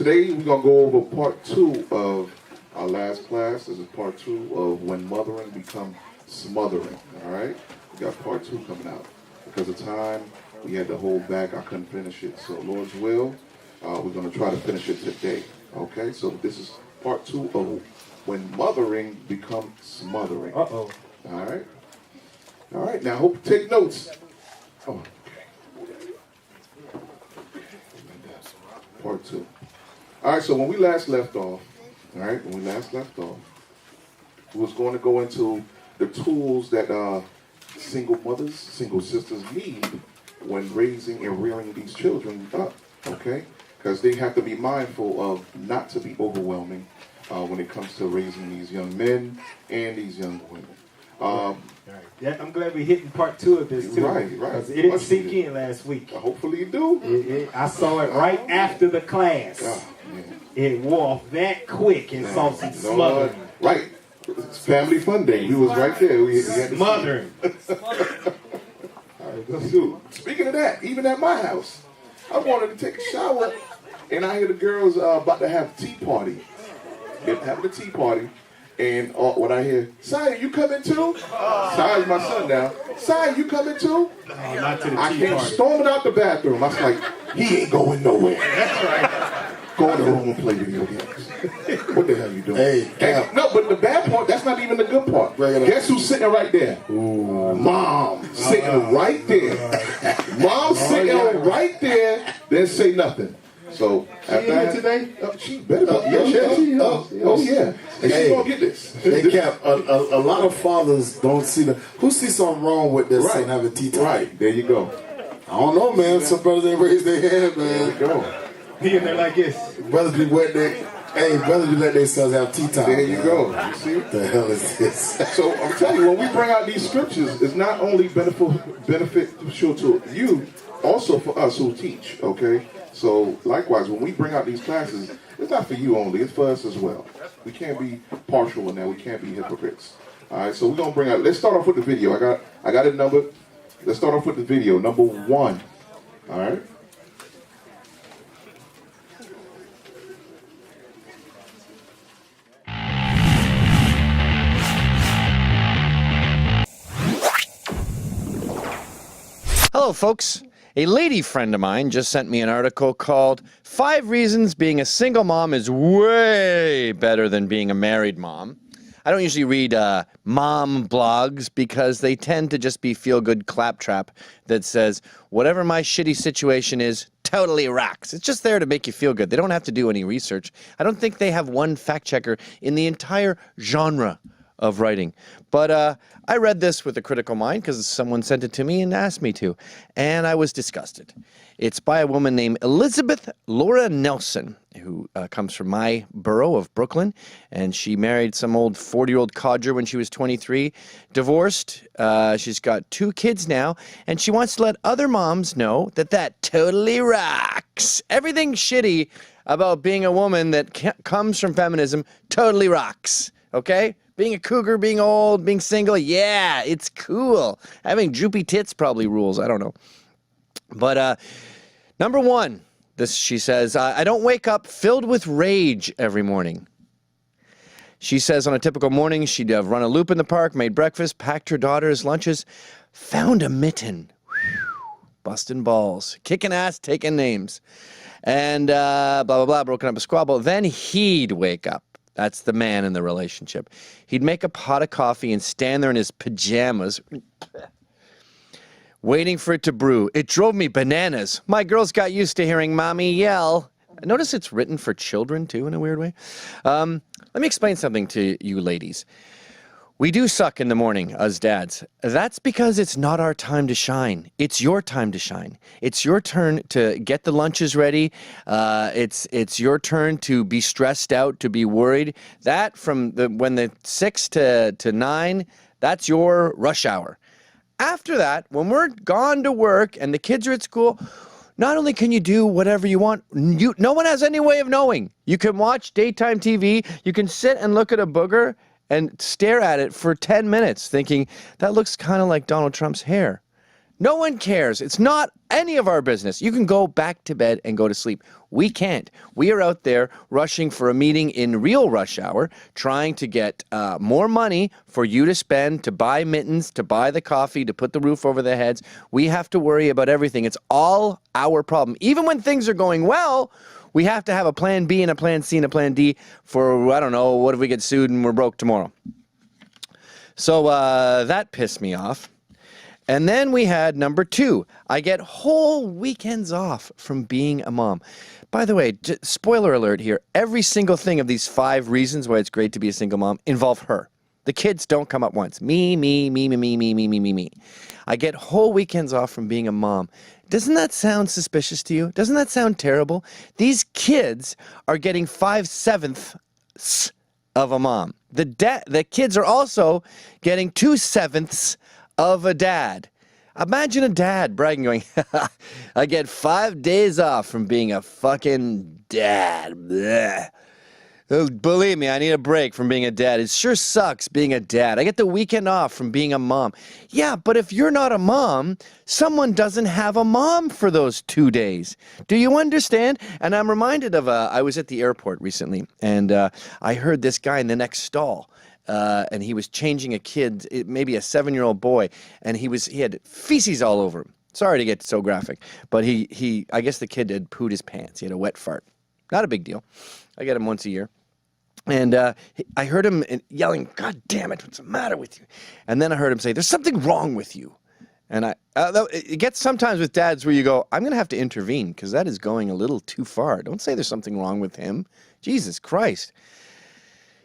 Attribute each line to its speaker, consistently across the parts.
Speaker 1: Today we're going to go over part 2 of our last class. This is part 2 of when mothering becomes smothering. All right? We got part 2 coming out. Because of time, we had to hold back. I couldn't finish it. So Lord's will, we're going to try to finish it today. Okay? So this is part 2 of when mothering becomes smothering.
Speaker 2: Uh-oh.
Speaker 1: All right? All right. Now, I hope you take notes. Oh. Part 2. All right, so when we last left off, we was going to go into the tools that single mothers, single sisters need when raising and rearing these children up, okay? Because they have to be mindful of not to be overwhelming when it comes to raising these young men and these young women.
Speaker 2: Yeah, I'm glad we're hitting part 2 of this too.
Speaker 1: Right.
Speaker 2: Because it didn't sink in last week.
Speaker 1: Hopefully you do.
Speaker 2: I saw it right after the class.
Speaker 1: Oh,
Speaker 2: it wore off that quick and saw some smothering.
Speaker 1: Right. It's Family Fun Day. We was right there. We had to
Speaker 2: smothering.
Speaker 1: All right, let's do it. Speaking of that, even at my house, I wanted to take a shower, and I hear the girls about to have a tea party. They're having a tea party. And when I hear, Saya, you coming too? Saya's my son now. Saya, you coming too?
Speaker 2: No, not to the
Speaker 1: I
Speaker 2: tea
Speaker 1: came
Speaker 2: party.
Speaker 1: storming out the bathroom. I was like, he ain't going nowhere.
Speaker 2: That's right.
Speaker 1: Go in the room and play video games. What the hell you doing?
Speaker 3: Hey,
Speaker 1: no, but the bad part, that's not even the good part. Guess who's sitting right there?
Speaker 3: Ooh.
Speaker 1: Mom, sitting right there. Mom sitting right there, then say nothing. So after
Speaker 2: here today?
Speaker 1: She better be. Oh yeah. And she's gonna get this.
Speaker 3: Hey, Cap, a lot of fathers don't see who see something wrong with their son having tea time.
Speaker 1: Right, there you go.
Speaker 3: I don't know, man. Some brothers ain't raised their hand, man.
Speaker 1: There you go.
Speaker 2: He in there like this.
Speaker 3: Brothers be let their sons have tea time.
Speaker 1: There you
Speaker 3: man.
Speaker 1: go. You see?
Speaker 3: What the hell is this?
Speaker 1: So I'm telling you, when we bring out these scriptures, it's not only beneficial to you, also for us who teach, okay? So likewise, when we bring out these classes, it's not for you only, it's for us as well. We can't be partial in that, we can't be hypocrites. All right, so we're going to bring out, let's start off with the video. I got it numbered. Let's start off with the video, number 1. All right?
Speaker 4: Hello, folks. A lady friend of mine just sent me an article called 5 Reasons Being a Single Mom is Way Better Than Being a Married Mom. I don't usually read mom blogs because they tend to just be feel-good claptrap that says, whatever my shitty situation is, totally rocks. It's just there to make you feel good. They don't have to do any research. I don't think they have one fact checker in the entire genre of writing. But I read this with a critical mind because someone sent it to me and asked me to, and I was disgusted. It's by a woman named Elizabeth Laura Nelson, who comes from my borough of Brooklyn, and she married some old 40-year-old codger when she was 23, divorced. She's got 2 kids now, and she wants to let other moms know that totally rocks. Everything shitty about being a woman that comes from feminism totally rocks, okay? Being a cougar, being old, being single, yeah, it's cool. Having droopy tits probably rules. I don't know. But number 1, she says, I don't wake up filled with rage every morning. She says on a typical morning, she'd have run a loop in the park, made breakfast, packed her daughter's lunches, found a mitten, busting balls, kicking ass, taking names, and blah, blah, blah, broken up a squabble. Then he'd wake up. That's the man in the relationship. He'd make a pot of coffee and stand there in his pajamas, waiting for it to brew. It drove me bananas. My girls got used to hearing mommy yell. Notice it's written for children, too, in a weird way. Let me explain something to you ladies. We do suck in the morning, us dads. That's because it's not our time to shine. It's your time to shine. It's your turn to get the lunches ready. It's your turn to be stressed out, to be worried. That from when the 6 to 9, that's your rush hour. After that, when we're gone to work and the kids are at school, not only can you do whatever you want, no one has any way of knowing. You can watch daytime TV. You can sit and look at a booger and stare at it for 10 minutes thinking, that looks kind of like Donald Trump's hair. No one cares. It's not any of our business. You can go back to bed and go to sleep. We can't. We are out there rushing for a meeting in real rush hour, trying to get more money for you to spend, to buy mittens, to buy the coffee, to put the roof over their heads. We have to worry about everything. It's all our problem. Even when things are going well, we have to have a plan B and a plan C and a plan D for, I don't know, what if we get sued and we're broke tomorrow? So that pissed me off. And then we had number 2. I get whole weekends off from being a mom. By the way, spoiler alert here, every single thing of these 5 reasons why it's great to be a single mom involve her. The kids don't come up once. Me. I get whole weekends off from being a mom. Doesn't that sound suspicious to you? Doesn't that sound terrible? These kids are getting 5/7 of a mom. The kids are also getting 2/7 of a dad. Imagine a dad bragging, going, I get 5 days off from being a fucking dad. Blech. Believe me, I need a break from being a dad. It sure sucks being a dad. I get the weekend off from being a mom. Yeah, but if you're not a mom, someone doesn't have a mom for those 2 days. Do you understand? And I'm reminded of, I was at the airport recently, and I heard this guy in the next stall. And he was changing a kid, maybe a 7-year-old boy, and he had feces all over him. Sorry to get so graphic, but I guess the kid had pooed his pants. He had a wet fart. Not a big deal. I get him once a year. And I heard him yelling, God damn it, what's the matter with you? And then I heard him say, there's something wrong with you. And it gets sometimes with dads where you go, I'm going to have to intervene because that is going a little too far. Don't say there's something wrong with him. Jesus Christ.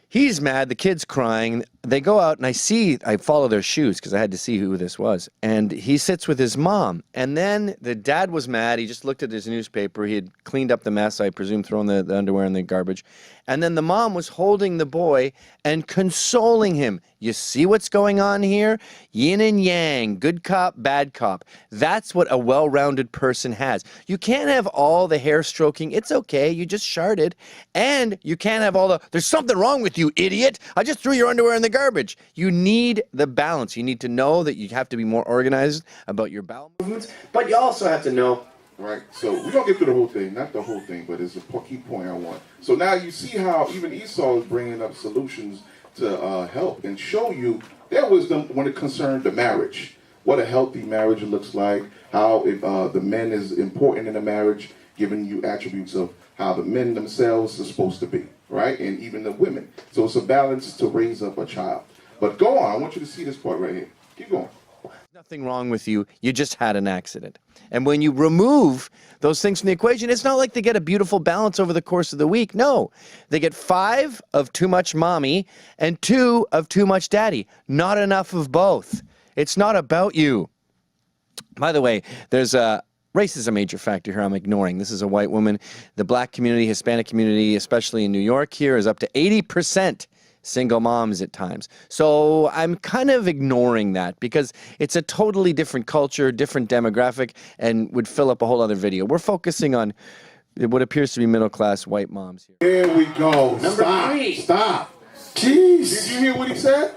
Speaker 4: He's mad. The kid's crying. They go out, and I follow their shoes because I had to see who this was. And he sits with his mom. And then the dad was mad. He just looked at his newspaper. He had cleaned up the mess, I presume, thrown the underwear in the garbage. And then the mom was holding the boy and consoling him. You see what's going on here? Yin and yang, good cop, bad cop. That's what a well-rounded person has. You can't have all the hair stroking. It's okay. You just sharted. And you can't have all there's something wrong with you, idiot. I just threw your underwear in the garbage. You need the balance. You need to know that you have to be more organized about your bowel movements. But you also have to know.
Speaker 1: Right, so we're going to get through the whole thing, not the whole thing, but it's a key point I want. So now you see how even Esau is bringing up solutions to help and show you their wisdom when it concerns the marriage, what a healthy marriage looks like, how the men is important in a marriage, giving you attributes of how the men themselves are supposed to be, right, and even the women. So it's a balance to raise up a child. But go on, I want you to see this part right here. Keep going.
Speaker 4: Nothing wrong with you. You just had an accident. And when you remove those things from the equation, it's not like they get a beautiful balance over the course of the week. No, they get 5 of too much mommy and 2 of too much daddy. Not enough of both. It's not about you. By the way, there's race is a major factor here I'm ignoring. This is a white woman. The black community, Hispanic community, especially in New York here, is up to 80% single moms at times. So I'm kind of ignoring that because it's a totally different culture, different demographic, and would fill up a whole other video. We're focusing on what appears to be middle-class white moms here.
Speaker 1: Here we go.
Speaker 2: Number 3.
Speaker 1: Stop. Jeez. Did you hear what he said?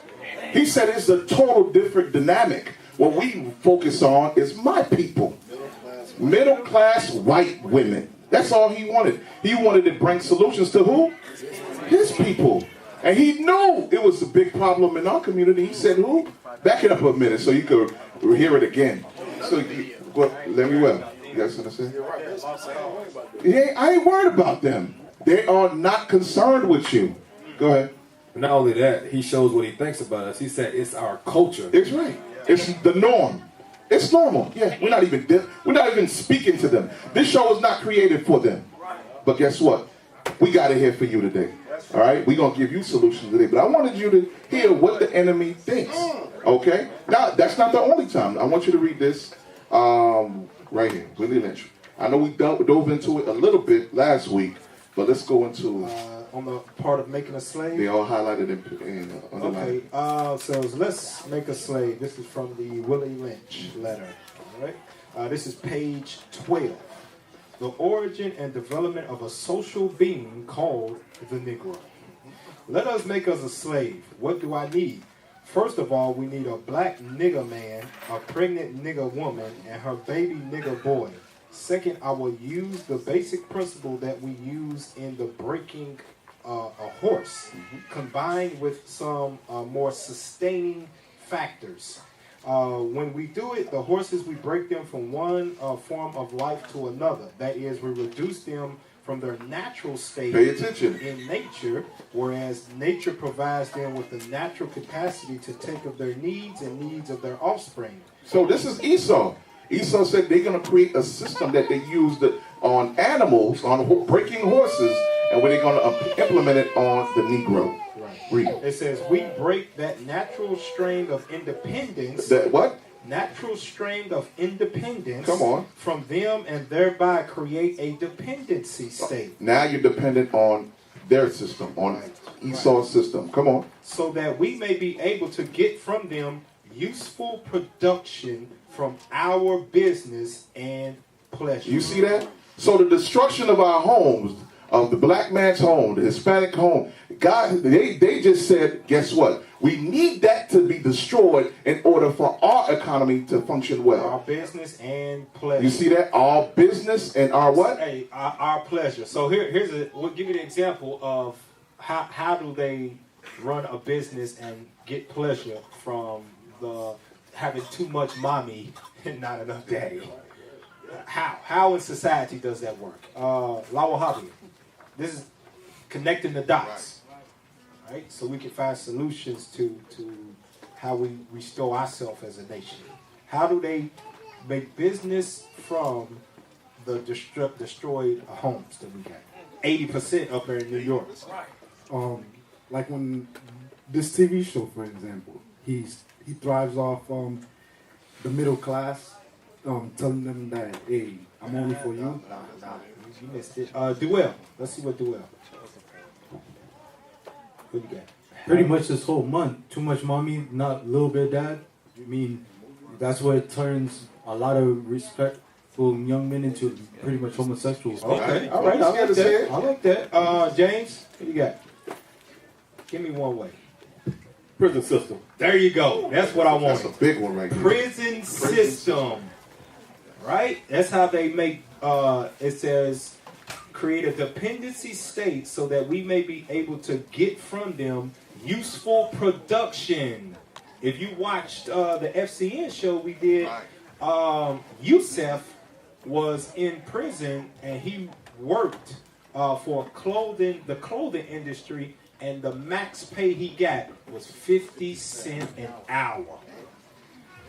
Speaker 1: He said it's a total different dynamic. What we focus on is my people. Middle-class white women. That's all he wanted. He wanted to bring solutions to who? His people. And he knew it was a big problem in our community. He said, who? Back it up a minute so you could hear it again. So, let me well. You got something to say? I ain't worried about them. They are not concerned with you. Go ahead.
Speaker 5: Not only that, he shows what he thinks about us. He said it's our culture.
Speaker 1: It's right. It's the norm. It's normal. Yeah, we're not even speaking to them. This show is not created for them. But guess what? We got it here for you today. All right, we're going to give you solutions today, but I wanted you to hear what the enemy thinks, okay? Now, that's not the only time. I want you to read this right here, Willie Lynch. I know we dove into it a little bit last week, but let's go into
Speaker 6: on the part of making a slave.
Speaker 1: They all highlighted in underlined.
Speaker 6: Okay, so let's make a slave. This is from the Willie Lynch letter, all right? This is page 12. The origin and development of a social being called the Negro. Let us make us a slave. What do I need? First of all, we need a black nigger man, a pregnant nigger woman, and her baby nigger boy. Second, I will use the basic principle that we use in the breaking a horse, combined with some more sustaining factors. When we do it, the horses, we break them from one form of life to another. That is, we reduce them from their natural state
Speaker 1: Pay attention.
Speaker 6: in nature, whereas nature provides them with the natural capacity to take of their needs and needs of their offspring.
Speaker 1: So this is Esau. Esau said they're going to create a system that they use on animals, on breaking horses, and they're going to implement it on the Negro.
Speaker 6: Right.
Speaker 1: Read.
Speaker 6: It says, we break that natural strain of independence.
Speaker 1: That what?
Speaker 6: Natural strain of independence.
Speaker 1: Come on.
Speaker 6: From them, and thereby create a dependency state.
Speaker 1: Now you're dependent on their system, on Esau's system. Come on.
Speaker 6: So that we may be able to get from them useful production from our business and pleasure.
Speaker 1: You see that? So the destruction of our homes, of the black man's home, the Hispanic home, God, they just said, guess what? We need that to be destroyed in order for our economy to function well.
Speaker 6: Our business and pleasure.
Speaker 1: You see that? Our business and our what?
Speaker 6: Hey, our pleasure. So we'll give you the example of how do they run a business and get pleasure from the having too much mommy and not enough daddy. How in society does that work? Lawal Hobby. This is connecting the dots, right? So we can find solutions to how we restore ourselves as a nation. How do they make business from the destroyed homes that we got? 80% up there in New York.
Speaker 7: Like when this TV show, for example, he thrives off the middle class, telling them that, hey, I'm only for you.
Speaker 6: Nah, you missed it. Duell. Let's see what Duell. What you got?
Speaker 8: Pretty much this whole month, too much mommy, not little bit dad. I mean, that's what it turns a lot of respectful young men into pretty much homosexuals.
Speaker 6: Okay, all right, I like that. I like that. James, what you got? Give me one way.
Speaker 5: Prison system.
Speaker 6: There you go. That's what I want.
Speaker 1: That's a big one right here.
Speaker 6: Prison system. Right? That's how they make, it says, create a dependency state so that we may be able to get from them useful production. If you watched the FCN show we did, Yusef was in prison and he worked for the clothing industry, and the max pay he got was 50 cents an hour.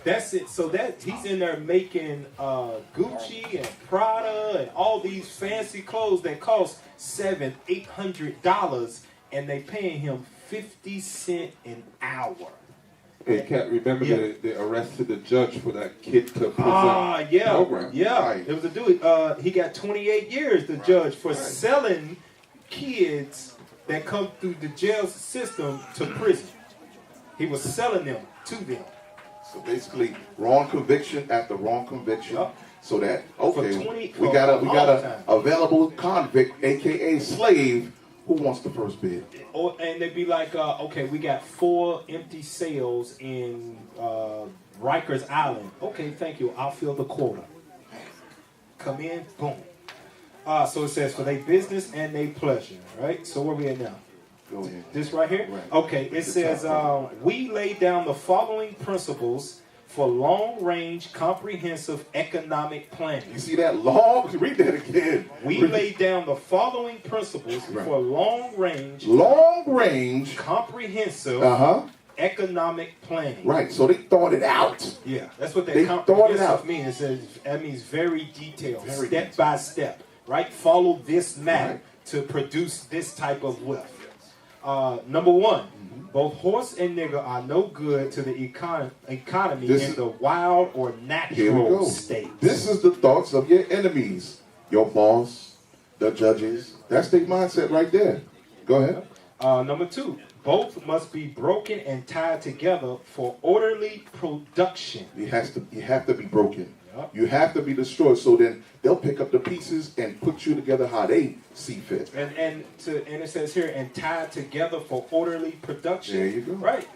Speaker 6: That's it. So that he's in there making Gucci and Prada and all these fancy clothes that cost $700-800, and they paying him 50 cents an hour.
Speaker 5: Hey, Cat, remember they arrested the judge for that kid to prison program.
Speaker 6: Yeah.
Speaker 1: Right.
Speaker 6: It was a dude. He got 28 years, the judge, for selling kids that come through the jail system to prison. He was selling them to them.
Speaker 1: So basically, wrong conviction after wrong conviction.
Speaker 6: Yep.
Speaker 1: So that we
Speaker 6: for
Speaker 1: got
Speaker 6: a long time.
Speaker 1: a available convict, aka slave, who wants the first bid.
Speaker 6: And they'd be like, okay, we got 4 empty cells in Rikers Island. Okay, thank you. I'll fill the quota. Come in, boom. So it says for their business and their pleasure, right? So where we at now?
Speaker 1: Go ahead.
Speaker 6: This right here?
Speaker 1: Right.
Speaker 6: Okay, it says, we lay down the following principles for long-range, comprehensive economic planning.
Speaker 1: You see that long? Read that again.
Speaker 6: We lay down the following principles for long-range, comprehensive economic planning.
Speaker 1: Right, so they thought it out.
Speaker 6: Yeah, that's what
Speaker 1: They
Speaker 6: that
Speaker 1: thought it
Speaker 6: comprehensive
Speaker 1: out.
Speaker 6: means. It says that means very detailed,
Speaker 1: Very
Speaker 6: step
Speaker 1: detailed.
Speaker 6: by step. Right, follow this map
Speaker 1: Right.
Speaker 6: to produce this type of wealth. Number one, both horse and nigger are no good to the economy in the wild or
Speaker 1: Here we
Speaker 6: natural
Speaker 1: go.
Speaker 6: state.
Speaker 1: This is the thoughts of your enemies. Your boss, the judges. That's their mindset right there. Go ahead.
Speaker 6: Number two, both must be broken and tied together for orderly production.
Speaker 1: You have to be broken.
Speaker 6: Yep.
Speaker 1: You have to be destroyed. So then they'll pick up the pieces and put you together how they see fit.
Speaker 6: And it says here, and tied together for orderly production.
Speaker 1: There you go.
Speaker 6: Right.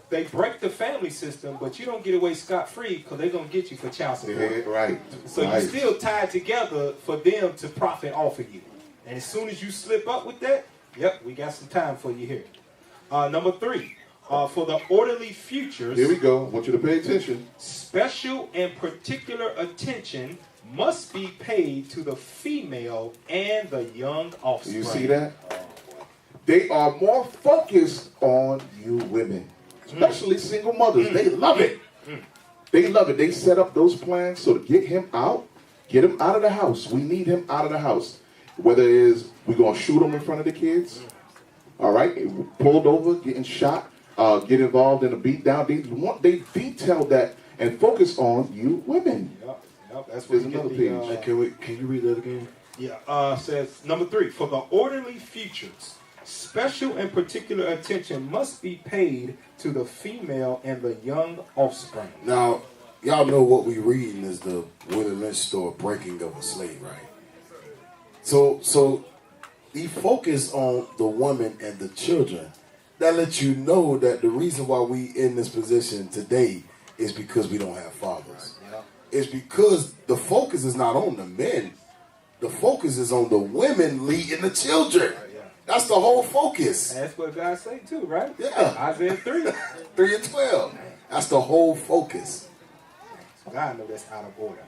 Speaker 6: they break the family system, but you don't get away scot-free because they're going to get you for child support.
Speaker 1: Yeah, right.
Speaker 6: So
Speaker 1: right.
Speaker 6: you're still tied together for them to profit off of you. And as soon as you slip up with that, yep, we got some time for you here. Number 3, for the orderly futures.
Speaker 1: Here we go. I want you to pay attention.
Speaker 6: Special and particular attention must be paid to the female and the young offspring.
Speaker 1: You see that? They are more focused on you women, especially single mothers. They love it. They love it. They set up those plans so to get him out of the house. We need him out of the house. Whether it is we're going to shoot him in front of the kids, all right, pulled over, getting shot, get involved in a beat down. They detail that and focus on you women.
Speaker 6: Yep, that's where
Speaker 1: another
Speaker 3: page. Can you read that again?
Speaker 6: Yeah, says number 3, for the orderly futures, special and particular attention must be paid to the female and the young offspring.
Speaker 3: Now, y'all know what we reading is the William Lynch story, Breaking of a Slave, right? So he focused on the woman and the children. That lets you know that the reason why we in this position today is because we don't have fathers. It's because the focus is not on the men. The focus is on the women leading the children. That's the whole focus.
Speaker 6: That's what God say too, right?
Speaker 3: Yeah.
Speaker 6: Isaiah 3.
Speaker 3: 3 and 12. That's the whole focus.
Speaker 6: God know that's out of order.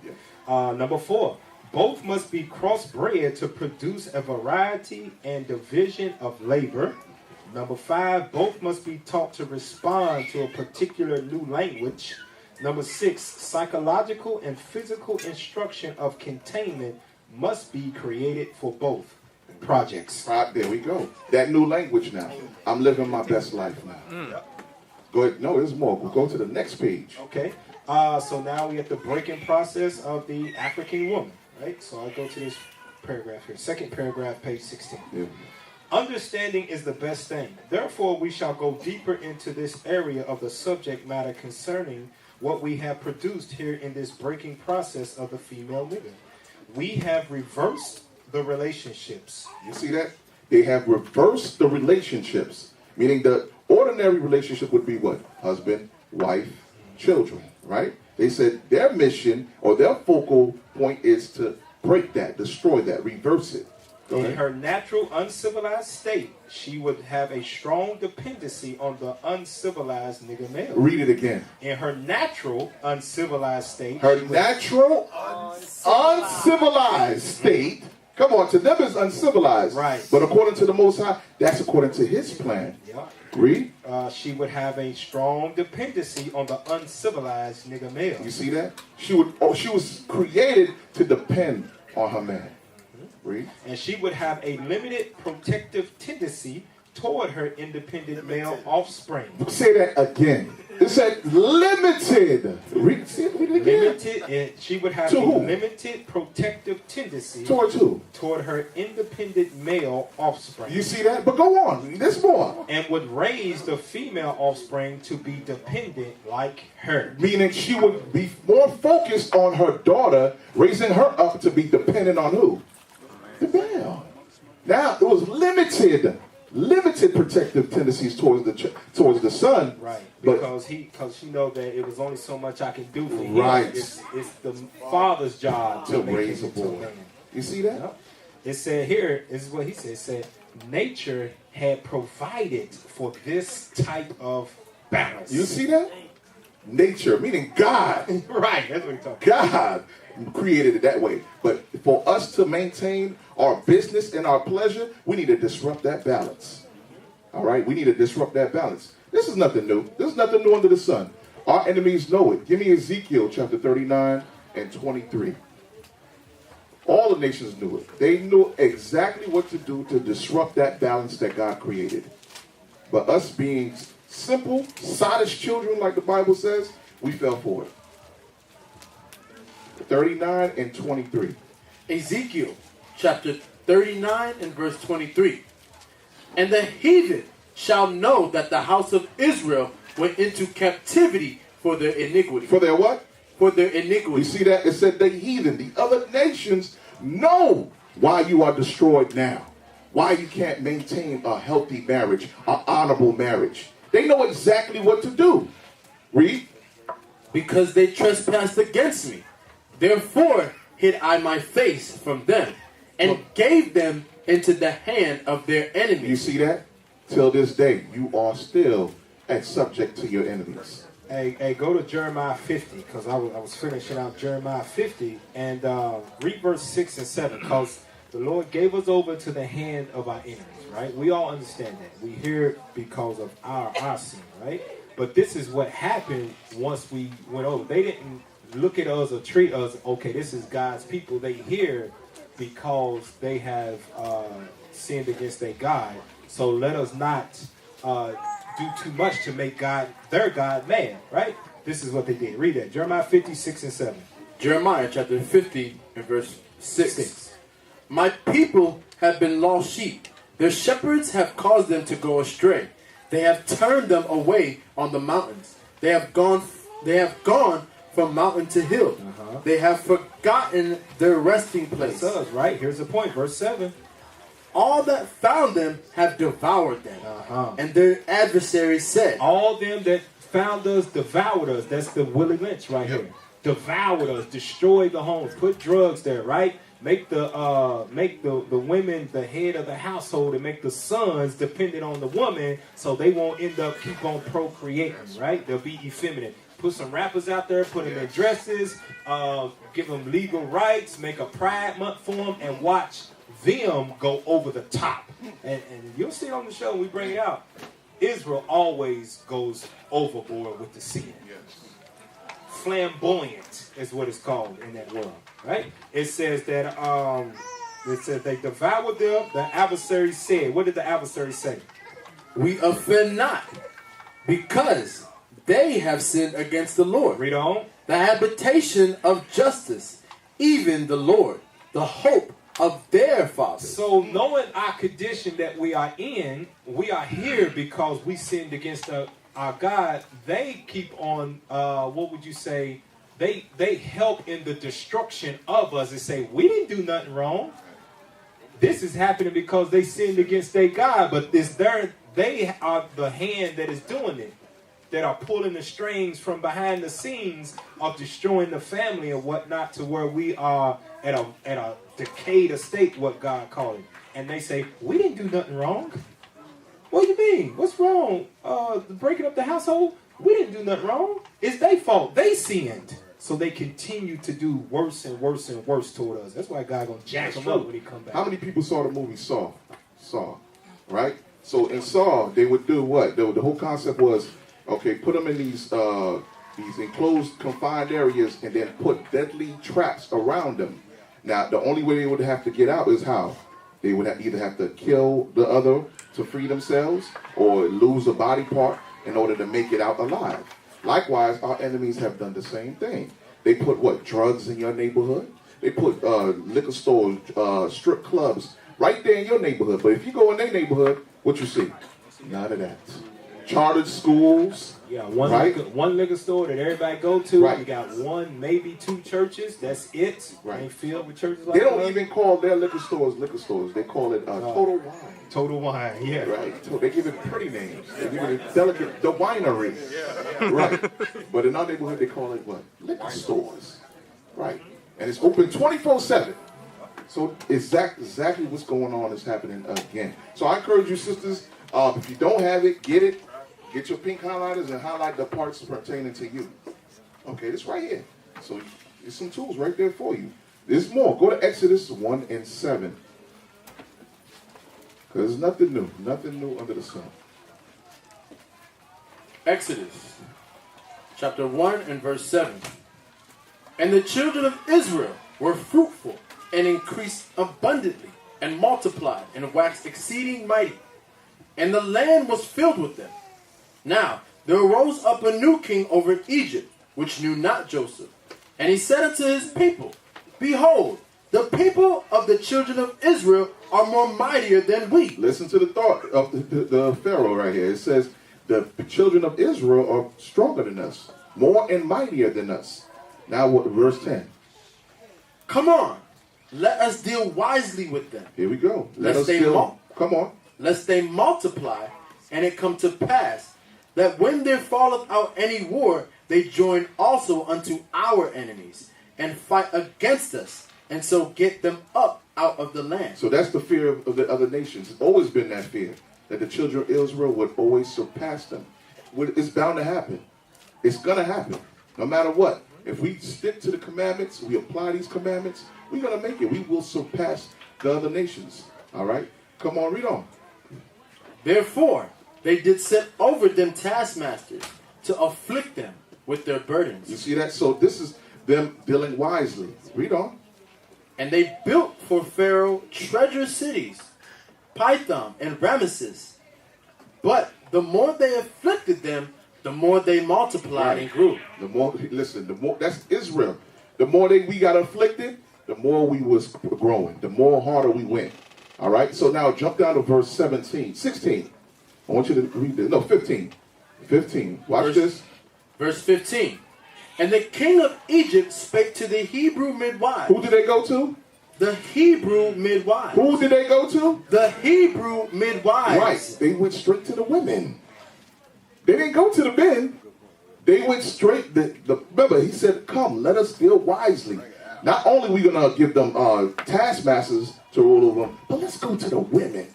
Speaker 6: Number 4, both must be crossbred to produce a variety and division of labor. Number 5, both must be taught to respond to a particular new language. Number 6, psychological and physical instruction of containment must be created for both projects.
Speaker 1: There we go. That new language now. I'm living my best life now. Go ahead. No, there's more. We'll go to the next page.
Speaker 6: Okay. So now we're at the breaking process of the African woman, right? So I'll go to this paragraph here. Second paragraph, page 16.
Speaker 1: Yeah.
Speaker 6: Understanding is the best thing. Therefore, we shall go deeper into this area of the subject matter concerning what we have produced here in this breaking process of the female nigger. We have reversed the relationships.
Speaker 1: You see that? They have reversed the relationships. Meaning the ordinary relationship would be what? Husband, wife, children, right? They said their mission or their focal point is to break that, destroy that, reverse it.
Speaker 6: In her natural uncivilized state, she would have a strong dependency on the uncivilized nigger male.
Speaker 1: Read it again.
Speaker 6: In her natural uncivilized state.
Speaker 1: Her natural uncivilized state. Come on, to them is uncivilized.
Speaker 6: Right.
Speaker 1: But according to the Most High, that's according to His plan.
Speaker 6: Yeah.
Speaker 1: Read.
Speaker 6: She would have a strong dependency on the uncivilized nigger male.
Speaker 1: You see that? She was created to depend on her man. Read.
Speaker 6: And she would have a limited protective tendency toward her independent male offspring.
Speaker 1: Say that again. It said limited. Read it again.
Speaker 6: Limited. She would have
Speaker 1: to
Speaker 6: a
Speaker 1: who?
Speaker 6: limited protective tendency
Speaker 1: toward who?
Speaker 6: Toward her independent male offspring.
Speaker 1: You see that? But go on. There's more.
Speaker 6: And would raise the female offspring to be dependent like her.
Speaker 1: Meaning she would be more focused on her daughter, raising her up to be dependent on who? The male. Now it was limited protective tendencies towards the son.
Speaker 6: Right. Because she know that it was only so much I can do for him.
Speaker 1: Right.
Speaker 6: It's the father's job to
Speaker 1: raise a
Speaker 6: make him
Speaker 1: boy. You see that?
Speaker 6: Yep. It said here, this is what he said. It said nature had provided for this type of balance.
Speaker 1: You see that? Nature, meaning God.
Speaker 6: Right, that's what he's talking about.
Speaker 1: God created it that way. But for us to maintain our business and our pleasure, we need to disrupt that balance. All right? We need to disrupt that balance. This is nothing new. This is nothing new under the sun. Our enemies know it. Give me Ezekiel chapter 39 and 23. All the nations knew it. They knew exactly what to do to disrupt that balance that God created. But us being simple, sottish children, like the Bible says, we fell for it. 39 and 23.
Speaker 9: Ezekiel chapter 39 and verse 23. And the heathen shall know that the house of Israel went into captivity for their iniquity.
Speaker 1: For their what?
Speaker 9: For their iniquity.
Speaker 1: You see that? It said the heathen, the other nations know why you are destroyed now. Why you can't maintain a healthy marriage, an honorable marriage. They know exactly what to do. Read.
Speaker 9: Because they trespassed against me. Therefore hid I my face from them, and gave them into the hand of their enemies.
Speaker 1: You see that? Till this day, you are still subject to your enemies.
Speaker 6: Hey, go to Jeremiah 50, because I was finishing out Jeremiah 50, and read verse 6 and 7, because the Lord gave us over to the hand of our enemies, right? We all understand that. We hear it because of our sin, right? But this is what happened once we went over. They didn't look at us or treat us, okay, this is God's people. They hear because they have sinned against their God. So let us not do too much to make their God mad, right? This is what they did. Read that. Jeremiah 50, 6 and 7.
Speaker 9: Jeremiah chapter 50 and verse 6. My people have been lost sheep. Their shepherds have caused them to go astray. They have turned them away on the mountains. They have gone from mountain to hill. They have forgotten their resting place.
Speaker 6: That's us, right? Here's the point. Verse 7.
Speaker 9: All that found them have devoured them. And their adversaries said,
Speaker 6: all them that found us devoured us. That's the Willie Lynch right here. Devoured us, destroyed the homes, put drugs there, right? Make the women the head of the household, and make the sons dependent on the woman, so they won't end up keep on procreating, right? They'll be effeminate. Put some rappers out there, put them in dresses, give them legal rights, make a pride month for them, and watch them go over the top. And you'll see on the show when we bring it out, Israel always goes overboard with the sin. Flamboyant is what it's called in that world, right? It says that they devoured them. The adversary said, what did the adversary say?
Speaker 9: We offend not, because they have sinned against the Lord.
Speaker 6: Read on.
Speaker 9: The habitation of justice, even the Lord, the hope of their fathers.
Speaker 6: So knowing our condition that we are in, we are here because we sinned against our God. They keep on, what would you say? They help in the destruction of us and say, we didn't do nothing wrong. This is happening because they sinned against their God, but they are the hand that is doing it, that are pulling the strings from behind the scenes of destroying the family and whatnot, to where we are at a decayed estate, what God called it. And they say, we didn't do nothing wrong. What do you mean? What's wrong? Breaking up the household? We didn't do nothing wrong. It's their fault. They sinned. So they continue to do worse and worse and worse toward us. That's why God gonna jack them up when he come back.
Speaker 1: How many people saw the movie Saw? Saw, right? So in Saw, they would do what? The whole concept was, okay, put them in these enclosed, confined areas, and then put deadly traps around them. Now, the only way they would have to get out is how? They would either have to kill the other to free themselves, or lose a body part in order to make it out alive. Likewise, our enemies have done the same thing. They put what? Drugs in your neighborhood. They put liquor stores, strip clubs right there in your neighborhood. But if you go in their neighborhood, what you see? None of that. Chartered schools.
Speaker 6: Yeah, one liquor store that everybody go to. You got one, maybe two churches. That's it.
Speaker 1: Right.
Speaker 6: Ain't filled with churches like
Speaker 1: that. They
Speaker 6: that.
Speaker 1: don't even call their liquor stores liquor stores. They call it Total Wine.
Speaker 6: Total Wine, yeah.
Speaker 1: Right. They give it pretty names. They give it delicate, the winery. Right. But in our neighborhood, they call it what? Liquor stores. Right. And it's open 24/7. So exactly what's going on is happening again. So I encourage you, sisters, if you don't have it, get it. Get your pink highlighters and highlight the parts pertaining to you. Okay, this right here. So there's some tools right there for you. There's more. Go to Exodus 1 and 7. Because there's nothing new under the sun.
Speaker 9: Exodus chapter 1 and verse 7. And the children of Israel were fruitful and increased abundantly and multiplied and waxed exceeding mighty. And the land was filled with them. Now there arose up a new king over Egypt, which knew not Joseph. And he said unto his people, Behold, the people of the children of Israel are more mightier than we.
Speaker 1: Listen to the thought of the Pharaoh right here. It says, the children of Israel are stronger than us, more and mightier than us. Now what? Verse 10.
Speaker 9: Come on, let us deal wisely with them.
Speaker 1: Here we go.
Speaker 9: Come on.
Speaker 1: Lest
Speaker 9: they multiply, and it come to pass that when there falleth out any war, they join also unto our enemies, and fight against us, and so get them up out of the land.
Speaker 1: So that's the fear of the other nations. It's always been that fear, that the children of Israel would always surpass them. It's bound to happen. It's going to happen, no matter what. If we stick to the commandments, we apply these commandments, we're going to make it. We will surpass the other nations. All right? Come on, read on.
Speaker 9: Therefore, they did set over them taskmasters to afflict them with their burdens.
Speaker 1: You see that? So this is them dealing wisely. Read on.
Speaker 9: And they built for Pharaoh treasure cities, Pithom and Ramesses. But the more they afflicted them, the more they multiplied and grew.
Speaker 1: The more, listen, the more, that's Israel. The more we got afflicted, the more we was growing. The more harder we went. All right? So now jump down to verse 16. I want you to read this. No, 15. 15. Watch this.
Speaker 9: Verse 15. And the king of Egypt spake to the Hebrew midwives.
Speaker 1: Who did they go to?
Speaker 9: The Hebrew midwives.
Speaker 1: Who did they go to?
Speaker 9: The Hebrew midwives.
Speaker 1: Right. They went straight to the women. They didn't go to the men. They went straight. Remember, he said, come, let us deal wisely. Not only are we going to give them taskmasters to rule over them, but let's go to the women.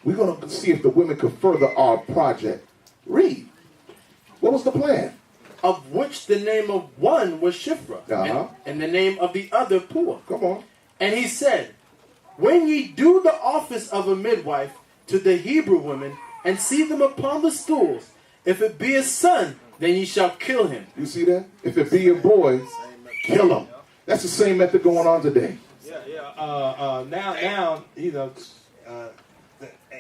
Speaker 1: We're going to see if the women can further our project. Read. What was the plan?
Speaker 9: Of which the name of one was Shiphrah, and the name of the other Puah.
Speaker 1: Come on.
Speaker 9: And he said, when ye do the office of a midwife to the Hebrew women, and see them upon the stools, if it be a son, then ye shall kill him.
Speaker 1: You see that? If it be a boy, kill him. That's the same method going on today.
Speaker 6: Now, you know,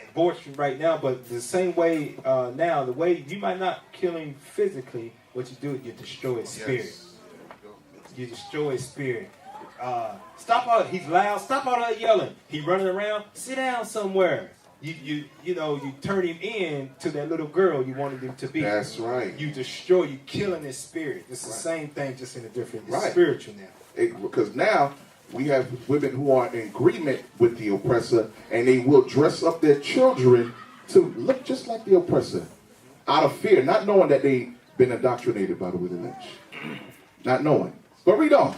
Speaker 6: abortion right now, but the same way now, the way you might not kill him physically, what you do is you destroy his spirit. Yes. You destroy his spirit. Stop all, he's loud, stop all that yelling. He running around, sit down somewhere. You turn him in to that little girl you wanted him to be.
Speaker 1: That's right.
Speaker 6: You destroy, you killing his spirit. It's the same thing, just in a different spiritual now.
Speaker 1: Because now we have women who are in agreement with the oppressor, and they will dress up their children to look just like the oppressor, out of fear, not knowing that they've been indoctrinated by the Willie Lynch. Not knowing. But read on.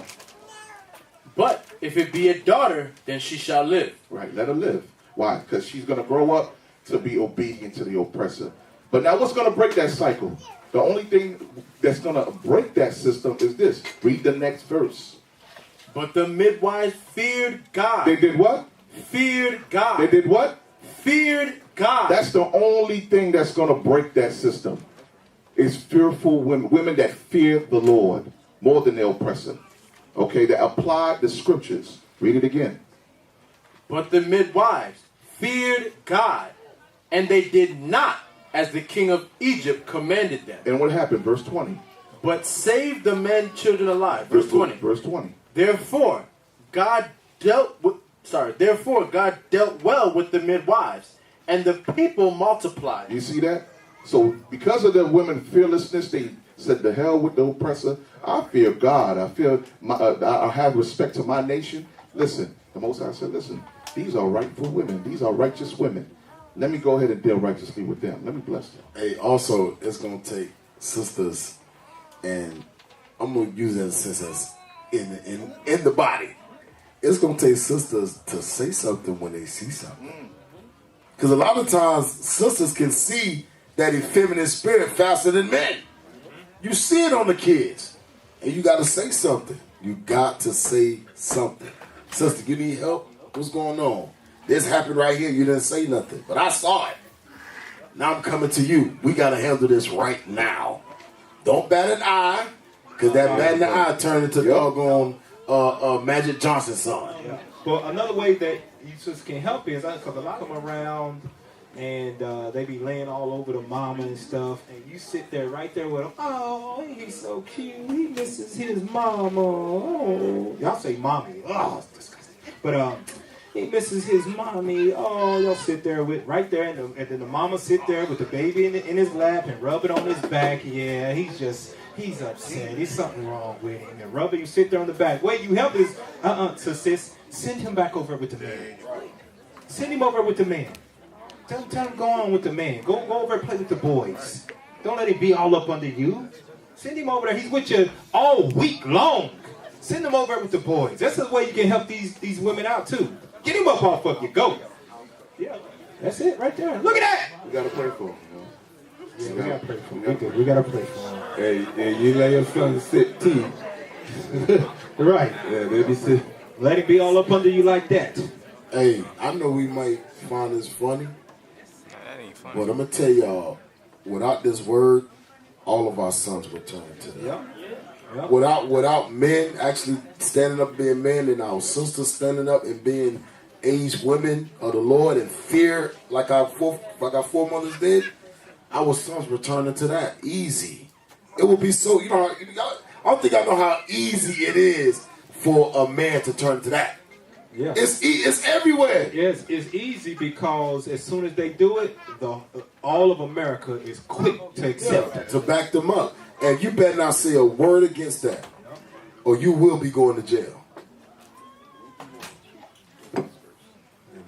Speaker 9: But if it be a daughter, then she shall live.
Speaker 1: Right, let her live. Why? Because she's going to grow up to be obedient to the oppressor. But now what's going to break that cycle? The only thing that's going to break that system is this. Read the next verse.
Speaker 9: But the midwives feared God.
Speaker 1: They did what?
Speaker 9: Feared God.
Speaker 1: They did what?
Speaker 9: Feared God.
Speaker 1: That's the only thing that's going to break that system. Is fearful women that fear the Lord more than the oppressor. Okay, that apply the scriptures. Read it again.
Speaker 9: But the midwives feared God, and they did not as the king of Egypt commanded them.
Speaker 1: And what happened? Verse 20.
Speaker 9: But saved the men children alive. Verse 20.
Speaker 1: Verse 20.
Speaker 9: Therefore God dealt well with the midwives, and the people multiplied.
Speaker 1: You see that? So because of the women's fearlessness, they said, "The hell with the oppressor. I fear God. I have respect to my nation." Listen, the Most High said, "Listen, these are rightful women. These are righteous women. Let me go ahead and deal righteously with them. Let me bless them."
Speaker 3: Hey, also, it's going to take sisters, and I'm going to use that sense as in the body. It's going to take sisters to say something when they see something. Because a lot of times, sisters can see that effeminate spirit faster than men. You see it on the kids, and you got to say something. You got to say something. Sister, you need help? What's going on? This happened right here. You didn't say nothing, but I saw it. Now I'm coming to you. We got to handle this right now. Don't bat an eye, because that bat an eye turned into doggone Magic Johnson's son.
Speaker 6: Yeah. But another way that you just can help is, because a lot of them around, and they be laying all over the mama and stuff, and you sit there right there with them. Oh, he's so cute. He misses his mama. Oh, y'all say mommy. Oh, it's disgusting. But he misses his mommy. Oh, y'all sit there with right there, and then the mama sit there with the baby in his lap and rub it on his back. Yeah, he's upset. There's something wrong with him. And rubbing, you sit there on the back. Wait, you help his so sis, send him back over with the man. Send him over with the man. Tell him go on with the man. Go over and play with the boys. Don't let him be all up under you. Send him over there. He's with you all week long. Send him over with the boys. That's the way you can help these women out too. Get him up off of you. Go. Yeah, that's it right there. Look at that.
Speaker 1: We gotta pray for him.
Speaker 6: Yeah, we gotta pray for him. We gotta pray for him.
Speaker 5: Hey, you let your son sit tea.
Speaker 6: Right.
Speaker 5: Yeah, they be sit.
Speaker 6: Let him be all up under you like that.
Speaker 3: Hey, I know we might find this funny, but I'm gonna tell y'all, without this word, all of our sons will turn to that.
Speaker 6: Yeah.
Speaker 3: Without men actually standing up being men, and our sisters standing up and being aged women of the Lord and fear like our foremothers did, our sons returning to that easy. It will be so, I don't think I know how easy it is for a man to turn to that.
Speaker 6: Yeah.
Speaker 3: It's everywhere.
Speaker 6: Yes, it's easy because as soon as they do it, all of America is quick to accept it.
Speaker 3: To back them up. And you better not say a word against that, or you will be going to jail.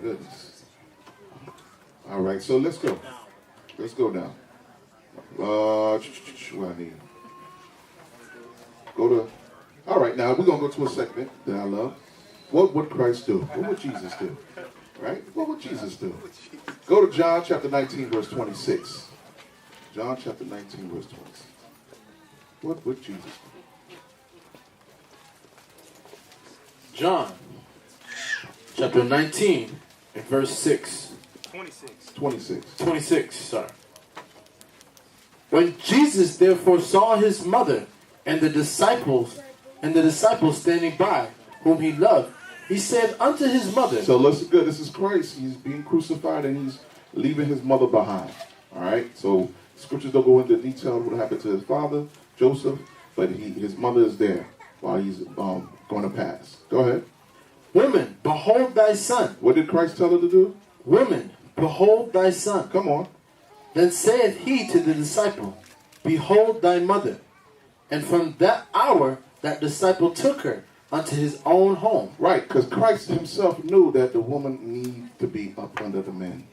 Speaker 1: Goodness. All right, so let's go. Let's go now. What I need? Go to. All right, now we're gonna go to a segment that I love. What would Christ do? What would Jesus do? Right? What would Jesus do? Go to John chapter 19, verse 26. John chapter 19, verse 26. What would Jesus do?
Speaker 9: John chapter 19 and verse 6. 26, sorry. When Jesus therefore saw his mother and the disciples standing by, whom he loved, he said unto his mother.
Speaker 1: So listen good, this is Christ. He's being crucified and he's leaving his mother behind. All right? So scriptures don't go into detail what happened to his father, Joseph, but his mother is there while he's going to pass. Go ahead.
Speaker 9: Woman, behold thy son.
Speaker 1: What did Christ tell her to do?
Speaker 9: Woman, behold thy son.
Speaker 1: Come on.
Speaker 9: Then saith he to the disciple, behold thy mother. And from that hour that disciple took her unto his own home.
Speaker 1: Right, because Christ himself knew that the woman needs to be up under the men.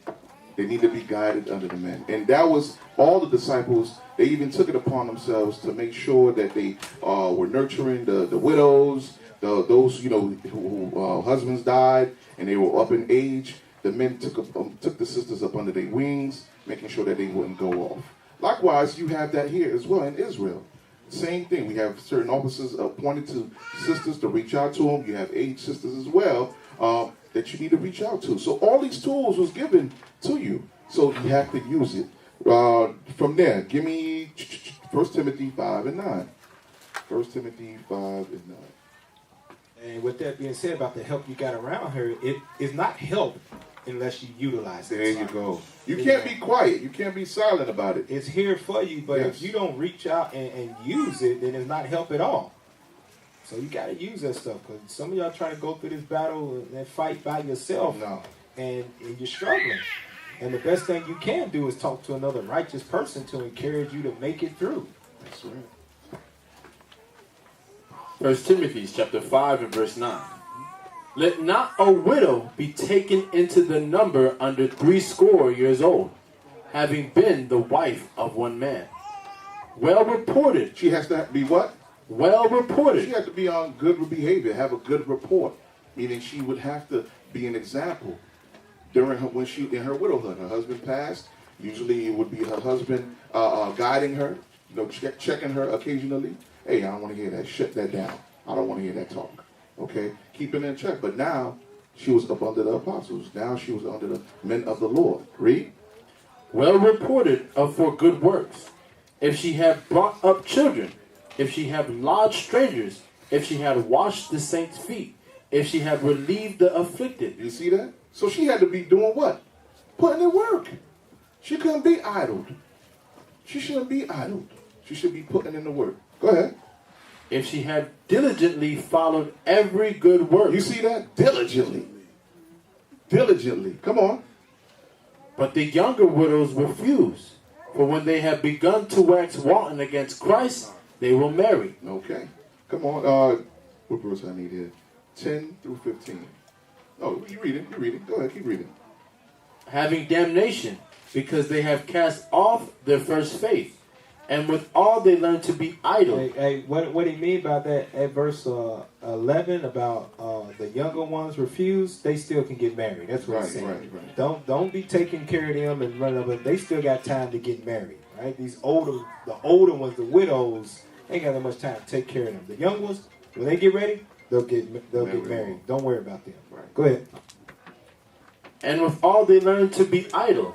Speaker 1: They need to be guided under the men. And that was all the disciples. They even took it upon themselves to make sure that they were nurturing the widows, those who husbands died and they were up in age. The men took the sisters up under their wings, making sure that they wouldn't go off. Likewise, you have that here as well in Israel. Same thing. We have certain officers appointed to sisters to reach out to them. You have aged sisters as well that you need to reach out to. So all these tools was given to you. So you have to use it. From there, give me 1 Timothy 5 and 9. 1 Timothy 5 and 9.
Speaker 6: And with that being said about the help you got around her, it is not help unless you utilize it.
Speaker 1: There you go. You can't be quiet. You can't be silent about it.
Speaker 6: It's here for you, but
Speaker 1: Yes.
Speaker 6: if you don't reach out and use it, then it's not help at all. So you got to use that stuff because some of y'all trying to go through this battle and fight by yourself, and you're struggling. And the best thing you can do is talk to another righteous person to encourage you to make it through.
Speaker 1: That's right.
Speaker 9: 1 Timothy chapter 5 and verse 9. Let not a widow be taken into the number under 80 years old, having been the wife of one man. Well reported.
Speaker 1: She has to be what?
Speaker 9: Well reported.
Speaker 1: She has to be on good behavior, have a good report. Meaning she would have to be an example during when she in her widowhood. Her husband passed. Usually it would be her husband guiding her, checking her occasionally. Hey, I don't want to hear that. Shut that down. I don't want to hear that talk. Okay? Keep it in check. But now she was up under the apostles. Now she was under the men of the Lord. Read.
Speaker 9: Well reported of for good works. If she had brought up children, if she had lodged strangers, if she had washed the saints' feet, if she had relieved the afflicted.
Speaker 1: You see that? So she had to be doing what? Putting in work. She couldn't be idled. She shouldn't be idled. She should be putting in the work. Go ahead.
Speaker 9: If she had diligently followed every good work.
Speaker 1: You see that? Diligently. Diligently. Come on.
Speaker 9: But the younger widows refuse. For when they have begun to wax wanton against Christ, they will marry.
Speaker 1: Okay. Come on. What verse I need here? 10 through 15. Oh, you read it. You read it. Go ahead. Keep reading.
Speaker 9: Having damnation, because they have cast off their first faith, And with all they learn to be idle.
Speaker 6: Hey, what he mean by that at verse 11 about the younger ones refuse, they still can get married. That's what he's saying.
Speaker 1: Right.
Speaker 6: Don't be taking care of them and running up, but they still got time to get married, right? The older ones, the widows, ain't got that much time to take care of them. The young ones, when they get ready, they'll get married. Don't worry about them. Right. Go ahead.
Speaker 9: And with all they learn to be idle,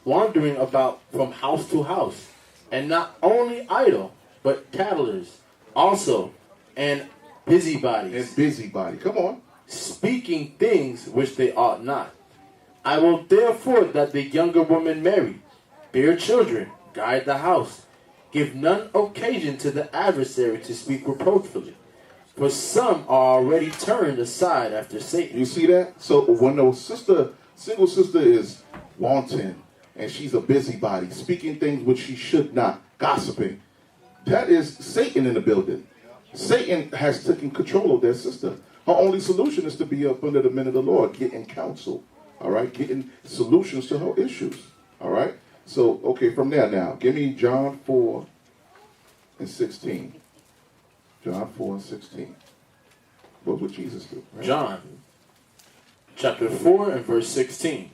Speaker 9: wandering about from house to house. And not only idle, but tattlers also, and busybodies.
Speaker 1: Come on.
Speaker 9: Speaking things which they ought not. I will therefore that the younger women marry, bear children, guide the house, give none occasion to the adversary to speak reproachfully. For some are already turned aside after Satan.
Speaker 1: You see that? So when a single sister is wanton, and she's a busybody, speaking things which she should not, gossiping, that is Satan in the building. Satan has taken control of their sister. Her only solution is to be up under the men of the Lord, getting counsel, all right, getting solutions to her issues, all right? So, okay, from there now, give me John 4 and 16. John 4 and 16. What would Jesus do? Right?
Speaker 9: John, chapter 4 and verse 16.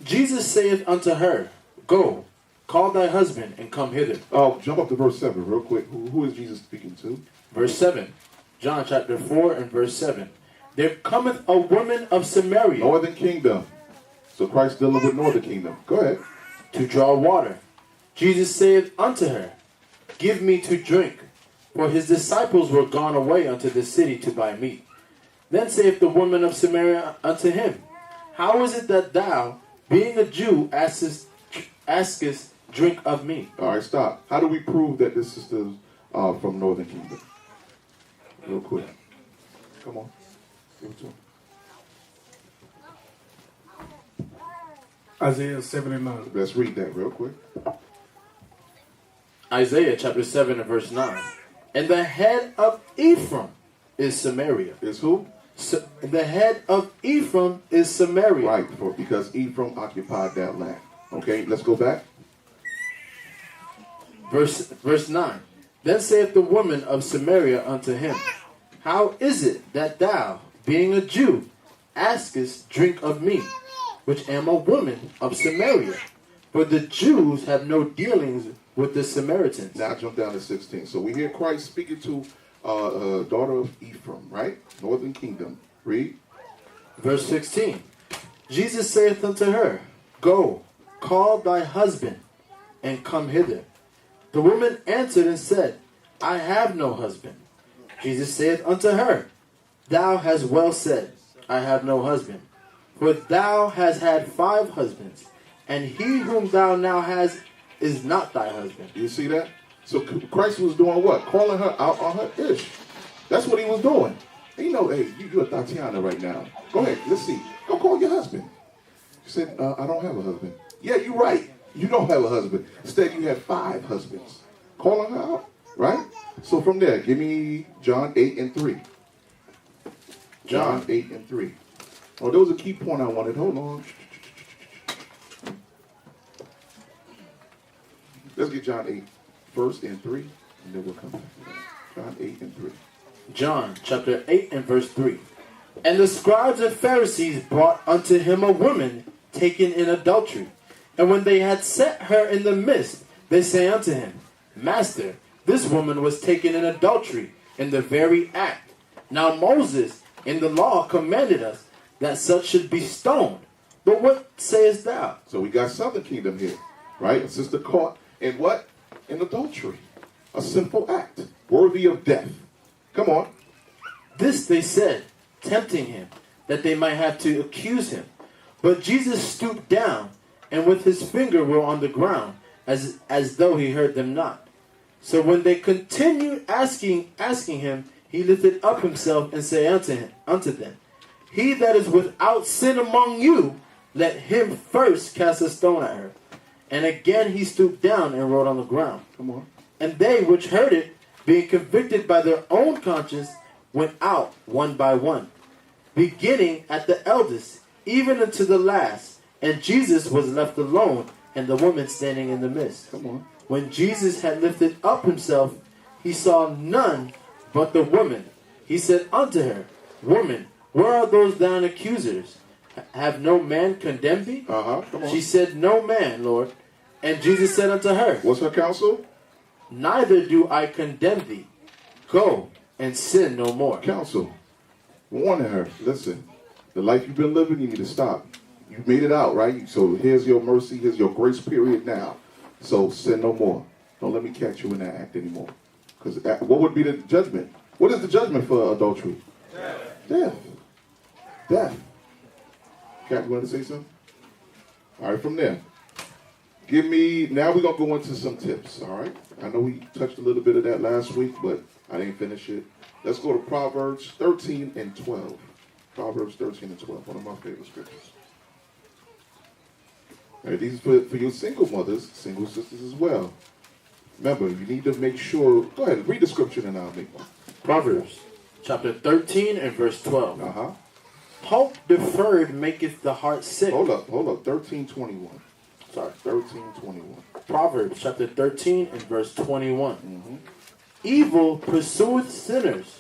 Speaker 9: Jesus saith unto her, Go, call thy husband, and come hither.
Speaker 1: Oh, jump up to verse 7 real quick. Who is Jesus speaking to?
Speaker 9: Verse 7. John chapter 4 and verse 7. There cometh a woman of Samaria.
Speaker 1: Northern kingdom. So Christ dealing with northern kingdom. Go ahead.
Speaker 9: To draw water. Jesus saith unto her, Give me to drink. For his disciples were gone away unto the city to buy meat. Then saith the woman of Samaria unto him, How is it that thou, being a Jew, askest drink of me?
Speaker 1: All right, stop. How do we prove that this sister is from Northern Kingdom? Real quick. Come on. Give it to him.
Speaker 7: Isaiah 7 and 9.
Speaker 1: Let's read that real quick.
Speaker 9: Isaiah chapter 7 and verse 9. And the head of Ephraim is Samaria.
Speaker 1: Is who?
Speaker 9: The head of Ephraim is Samaria.
Speaker 1: Right, because Ephraim occupied that land. Okay, let's go back.
Speaker 9: Verse 9. Then saith the woman of Samaria unto him, How is it that thou, being a Jew, askest drink of me, which am a woman of Samaria? For the Jews have no dealings with the Samaritans.
Speaker 1: Now jump down to 16. So we hear Christ speaking to a daughter of Ephraim, right? Northern Kingdom. Read.
Speaker 9: Verse 16. Jesus saith unto her, Go, call thy husband, and come hither. The woman answered and said, I have no husband. Jesus saith unto her, Thou hast well said, I have no husband. For thou hast had 5 husbands, and he whom thou now hast is not thy husband.
Speaker 1: You see that? So Christ was doing what? Calling her out on her ish. That's what he was doing. And you know, hey, you're a Tatiana right now. Go ahead, let's see. Go call your husband. She said, I don't have a husband. Yeah, you're right. You don't have a husband. Instead, you have 5 husbands. Calling her out, right? So from there, give me John 8 and 3. John 8 and 3. Oh, there was a key point I wanted. Hold on. Let's get John 8 first and 3, and then we'll come back to that. John 8 and 3.
Speaker 9: John chapter 8 and verse 3. And the scribes and Pharisees brought unto him a woman taken in adultery. And when they had set her in the midst, they say unto him, Master, this woman was taken in adultery in the very act. Now Moses in the law commanded us that such should be stoned. But what sayest thou?
Speaker 1: So we got Southern Kingdom here, right? A sister caught in what? In adultery. A sinful act, worthy of death. Come on.
Speaker 9: This they said, tempting him, that they might have to accuse him. But Jesus stooped down, and with his finger were on the ground, as though he heard them not. So when they continued asking him, he lifted up himself and said unto them, He that is without sin among you, let him first cast a stone at her. And again he stooped down and wrote on the ground.
Speaker 1: Come on.
Speaker 9: And they which heard it, being convicted by their own conscience, went out one by one, beginning at the eldest, even unto the last. And Jesus was left alone, and the woman standing in the midst.
Speaker 1: Come on.
Speaker 9: When Jesus had lifted up himself, he saw none but the woman. He said unto her, Woman, where are those thine accusers? Have no man condemned thee?
Speaker 1: Come on.
Speaker 9: She said, No man, Lord. And Jesus said unto her,
Speaker 1: What's her counsel?
Speaker 9: Neither do I condemn thee. Go and sin no more.
Speaker 1: Counsel. Warning her, listen, the life you've been living, you need to stop. You made it out, right? So here's your mercy, here's your grace period now. So sin no more. Don't let me catch you in that act anymore. Because what would be the judgment? What is the judgment for adultery? Death. Death. Cat, you want to say something? All right, from there. Now we're going to go into some tips, all right? I know we touched a little bit of that last week, but I didn't finish it. Let's go to Proverbs 13 and 12. Proverbs 13 and 12, one of my favorite scriptures. All right, these are for your single mothers, single sisters as well. Remember, you need to make sure. Go ahead, read the scripture and I'll make one.
Speaker 9: Proverbs chapter 13 and verse 12.
Speaker 1: Uh-huh.
Speaker 9: Hope deferred maketh the heart sick.
Speaker 1: Hold up. 13:21. Sorry, 13:21.
Speaker 9: Proverbs chapter 13 and verse 21.
Speaker 1: Mm-hmm.
Speaker 9: Evil pursueth sinners,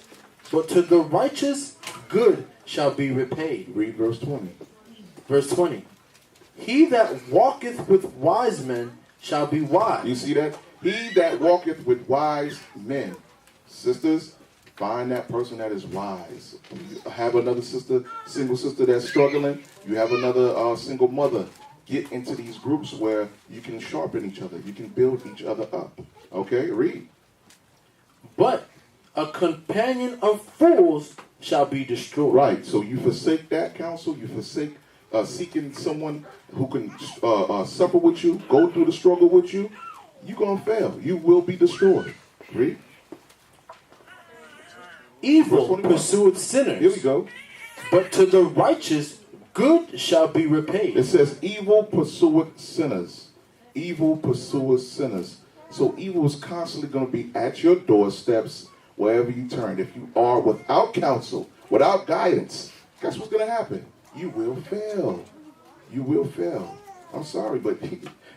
Speaker 9: but to the righteous good shall be repaid.
Speaker 1: Read verse 20.
Speaker 9: Verse 20. He that walketh with wise men shall be wise.
Speaker 1: You see that? He that walketh with wise men. Sisters, find that person that is wise. You have another sister, single sister that's struggling. You have another single mother. Get into these groups where you can sharpen each other. You can build each other up. Okay, read.
Speaker 9: But a companion of fools shall be destroyed.
Speaker 1: Right, so you forsake that counsel. You forsake seeking someone who can suffer with you, go through the struggle with you. You're going to fail. You will be destroyed. Read.
Speaker 9: Evil pursueth sinners.
Speaker 1: Here we go.
Speaker 9: But to the righteous good shall be repaid.
Speaker 1: It says evil pursueth sinners. Evil pursueth sinners. So evil is constantly going to be at your doorsteps wherever you turn. If you are without counsel, without guidance, guess what's going to happen? You will fail. You will fail. I'm sorry, but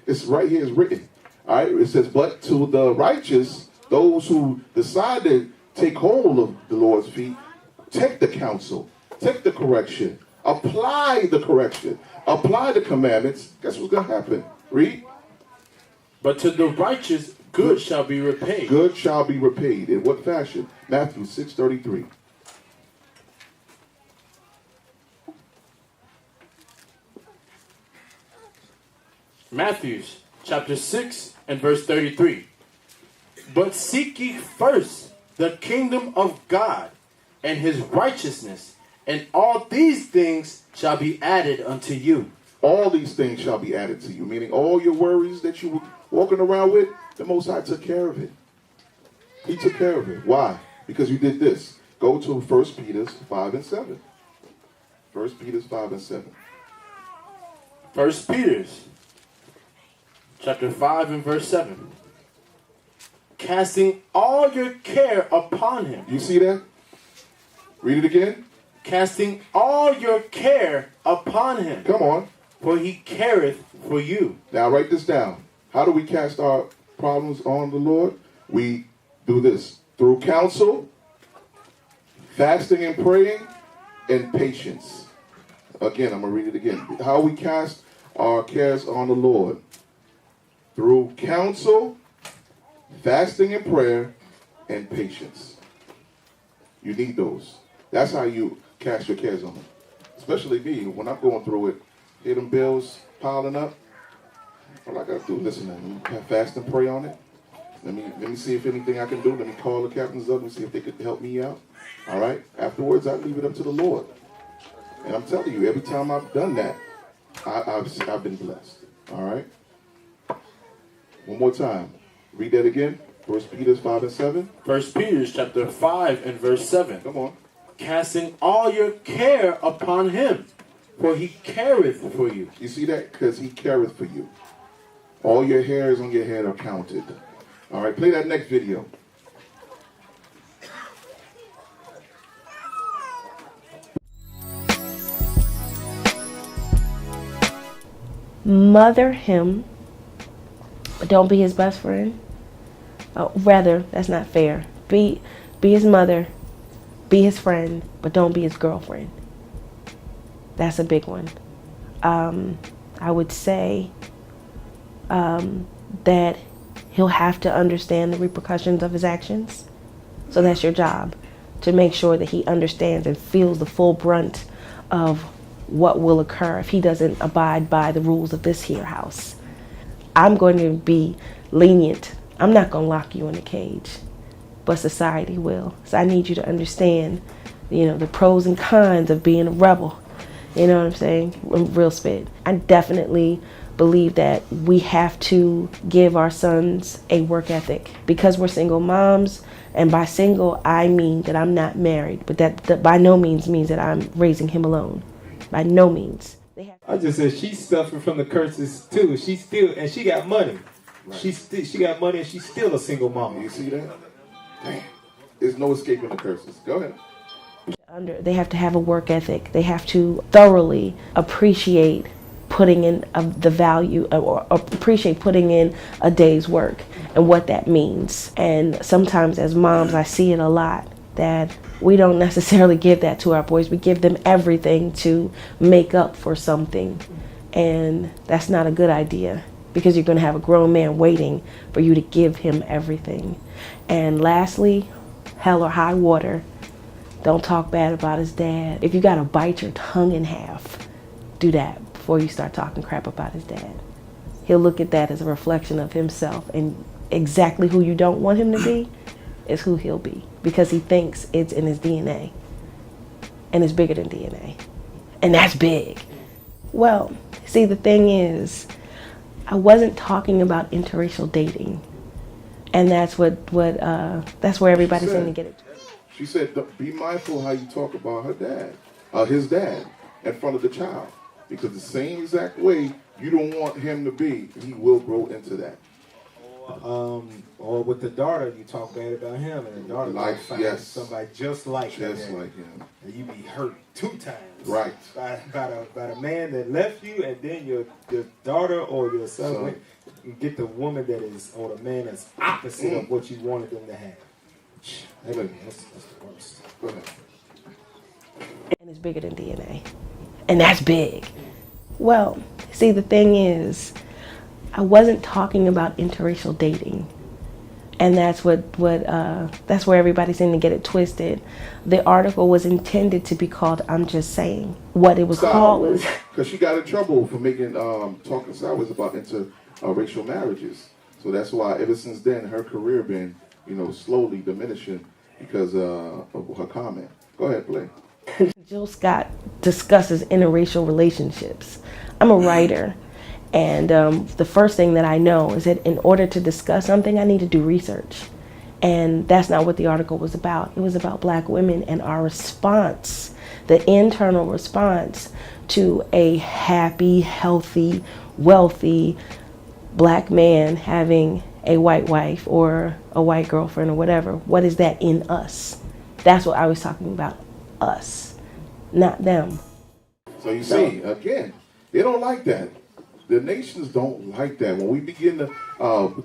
Speaker 1: it's right here. It's written. All right. It says, but to the righteous, those who decide to take hold of the Lord's feet, take the counsel, take the correction, apply the correction, apply the commandments. Guess what's going to happen? Read.
Speaker 9: But to the righteous, good shall be repaid.
Speaker 1: Good shall be repaid. In what fashion? Matthew 6:33.
Speaker 9: Matthew chapter 6 and verse 33. But seek ye first the kingdom of God and his righteousness, and all these things shall be added unto you.
Speaker 1: All these things shall be added to you, meaning all your worries that you were walking around with, the Most High took care of it. He took care of it. Why? Because you did this. Go to 1 Peter 5 and 7. 1 Peter 5 and 7.
Speaker 9: 1 Peter chapter 5 and verse 7. Casting all your care upon him.
Speaker 1: You see that? Read it again.
Speaker 9: Casting all your care upon him.
Speaker 1: Come on.
Speaker 9: For he careth for you.
Speaker 1: Now write this down. How do we cast our problems on the Lord? We do this through counsel, fasting and praying, and patience. Again, I'm going to read it again. How we cast our cares on the Lord? Through counsel, fasting and prayer, and patience. You need those. That's how you cast your cares on him. Especially me, when I'm going through it, hear them bills piling up. All I got to do, listen, let me fast and pray on it. Let me see if anything I can do. Let me call the captains up and see if they could help me out. All right? Afterwards, I leave it up to the Lord. And I'm telling you, every time I've done that, I've been blessed. All right? One more time. Read that again. 1 Peter 5 and 7.
Speaker 9: 1 Peter chapter 5 and verse 7.
Speaker 1: Come on.
Speaker 9: Casting all your care upon him, for he careth for you.
Speaker 1: You see that? Because he careth for you. All your hairs on your head are counted. All right, play that next video.
Speaker 10: Mother him, but don't be his best friend. Rather, that's not fair. Be his mother, be his friend, but don't be his girlfriend. That's a big one. I would say that he'll have to understand the repercussions of his actions. So that's your job, to make sure that he understands and feels the full brunt of what will occur if he doesn't abide by the rules of this here house. I'm going to be lenient. I'm not going to lock you in a cage, but society will. So I need you to understand, the pros and cons of being a rebel. You know what I'm saying? Real spit. I definitely believe that we have to give our sons a work ethic because we're single moms. And by single, I mean that I'm not married, but that by no means that I'm raising him alone. By no means.
Speaker 6: I just said she's suffering from the curses too. She got money. Right. She got money and she's still a single mom.
Speaker 1: You see that? Damn. There's no escaping the curses. Go ahead.
Speaker 10: They have to have a work ethic. They have to thoroughly appreciate putting in the value or appreciate putting in a day's work and what that means. And sometimes as moms, I see it a lot that we don't necessarily give that to our boys. We give them everything to make up for something. And that's not a good idea because you're going to have a grown man waiting for you to give him everything. And lastly, hell or high water. Don't talk bad about his dad. If you got to bite your tongue in half, do that before you start talking crap about his dad. He'll look at that as a reflection of himself, and exactly who you don't want him to be is who he'll be because he thinks it's in his DNA, and it's bigger than DNA, and that's big. Well, see, the thing is, I wasn't talking about interracial dating, and that's that's where everybody's going to get it.
Speaker 1: She said, be mindful how you talk about his dad, in front of the child. Because the same exact way you don't want him to be, he will grow into that.
Speaker 6: Or with the daughter, you talk bad about him, and the daughter find somebody just like him. And you be hurt 2 times.
Speaker 1: Right.
Speaker 6: By the man that left you, and then your daughter or your son get the woman that is, or the man that's opposite of what you wanted them to have. That's the worst. Go ahead.
Speaker 10: And it's bigger than DNA. And that's big. Well, see, the thing is, I wasn't talking about interracial dating. And that's that's where everybody seemed to get it twisted. The article was intended to be called "I'm Just Saying." What it was called was
Speaker 1: because she got in trouble for making talking sideways about interracial marriages. So that's why ever since then her career been slowly diminishing because of her comment. Go ahead, play.
Speaker 10: Jill Scott discusses interracial relationships. I'm a writer, and the first thing that I know is that in order to discuss something, I need to do research. And that's not what the article was about. It was about Black women and our response, the internal response to a happy, healthy, wealthy Black man having a white wife or a white girlfriend or whatever. What is that in us? That's what I was talking about. Us, not them.
Speaker 1: So you see, again, they don't like that. The nations don't like that. When we begin to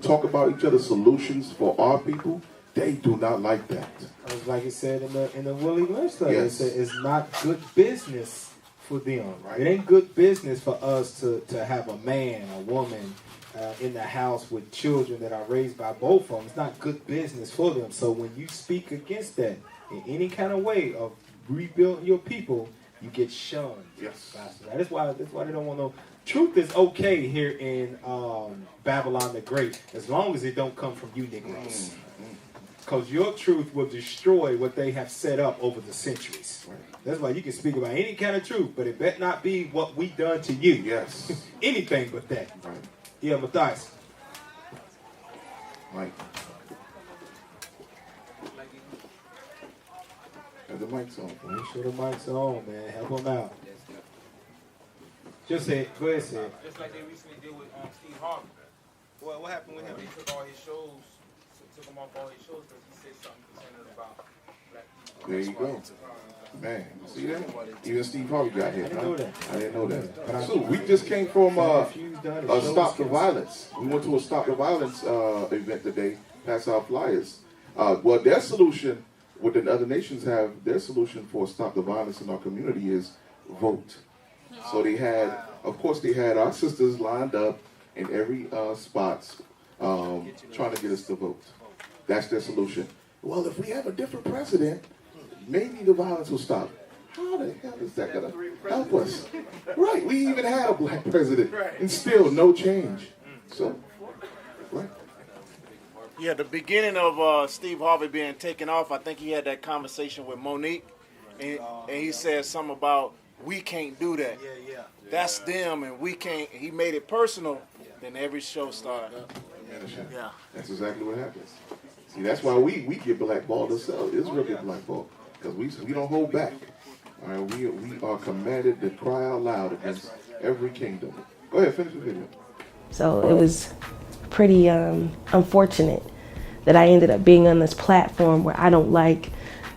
Speaker 1: talk about each other's solutions for our people, they do not like that.
Speaker 6: Like it said in the Willie Lynch study, it said it's not good business for them. Right. It ain't good business for us to have a man, a woman in the house with children that are raised by both of them. It's not good business for them. So when you speak against that in any kind of way of rebuilding your people, you get shunned.
Speaker 1: Yes.
Speaker 6: That's why they don't want no. Truth is okay here in Babylon the Great, as long as it don't come from you Negroes. Because your truth will destroy what they have set up over the centuries. Right. That's why you can speak about any kind of truth, but it better not be what we done to you.
Speaker 1: Yes.
Speaker 6: Anything but that.
Speaker 1: Right.
Speaker 6: Yeah, Matthias.
Speaker 1: Mike. The mic's on.
Speaker 6: Make sure the mic's on, man. Help them out. Just say it. Go ahead, say it.
Speaker 11: Just like they recently did with Steve Harvey. Well, what happened with him? He took all his shows
Speaker 1: There you go. Man, see that? Even Steve Harvey got hit. I didn't know that. So we just came from a Stop the Violence. We went to a Stop the Violence event today. Pass out flyers. Well, their solution, what the other nations have, their solution for Stop the Violence in our community is vote. So they had, of course, they had our sisters lined up in every spot trying to get us to vote. That's their solution. Well, if we have a different president, maybe the violence will stop. How the hell is that going to help us? Right, we even had a black president, and still no change. So, right.
Speaker 11: Yeah, the beginning of Steve Harvey being taken off, I think he had that conversation with Monique, and he said something about, we can't do that. That's them, and we can't. He made it personal, then every show started.
Speaker 1: Yeah. That's exactly what happens. See, that's why we get blackballed ourselves. Israel get blackballed. Because we don't hold back. All right, we are commanded to cry out loud against every kingdom. Go ahead, finish the video.
Speaker 10: So it was pretty unfortunate that I ended up being on this platform where I don't like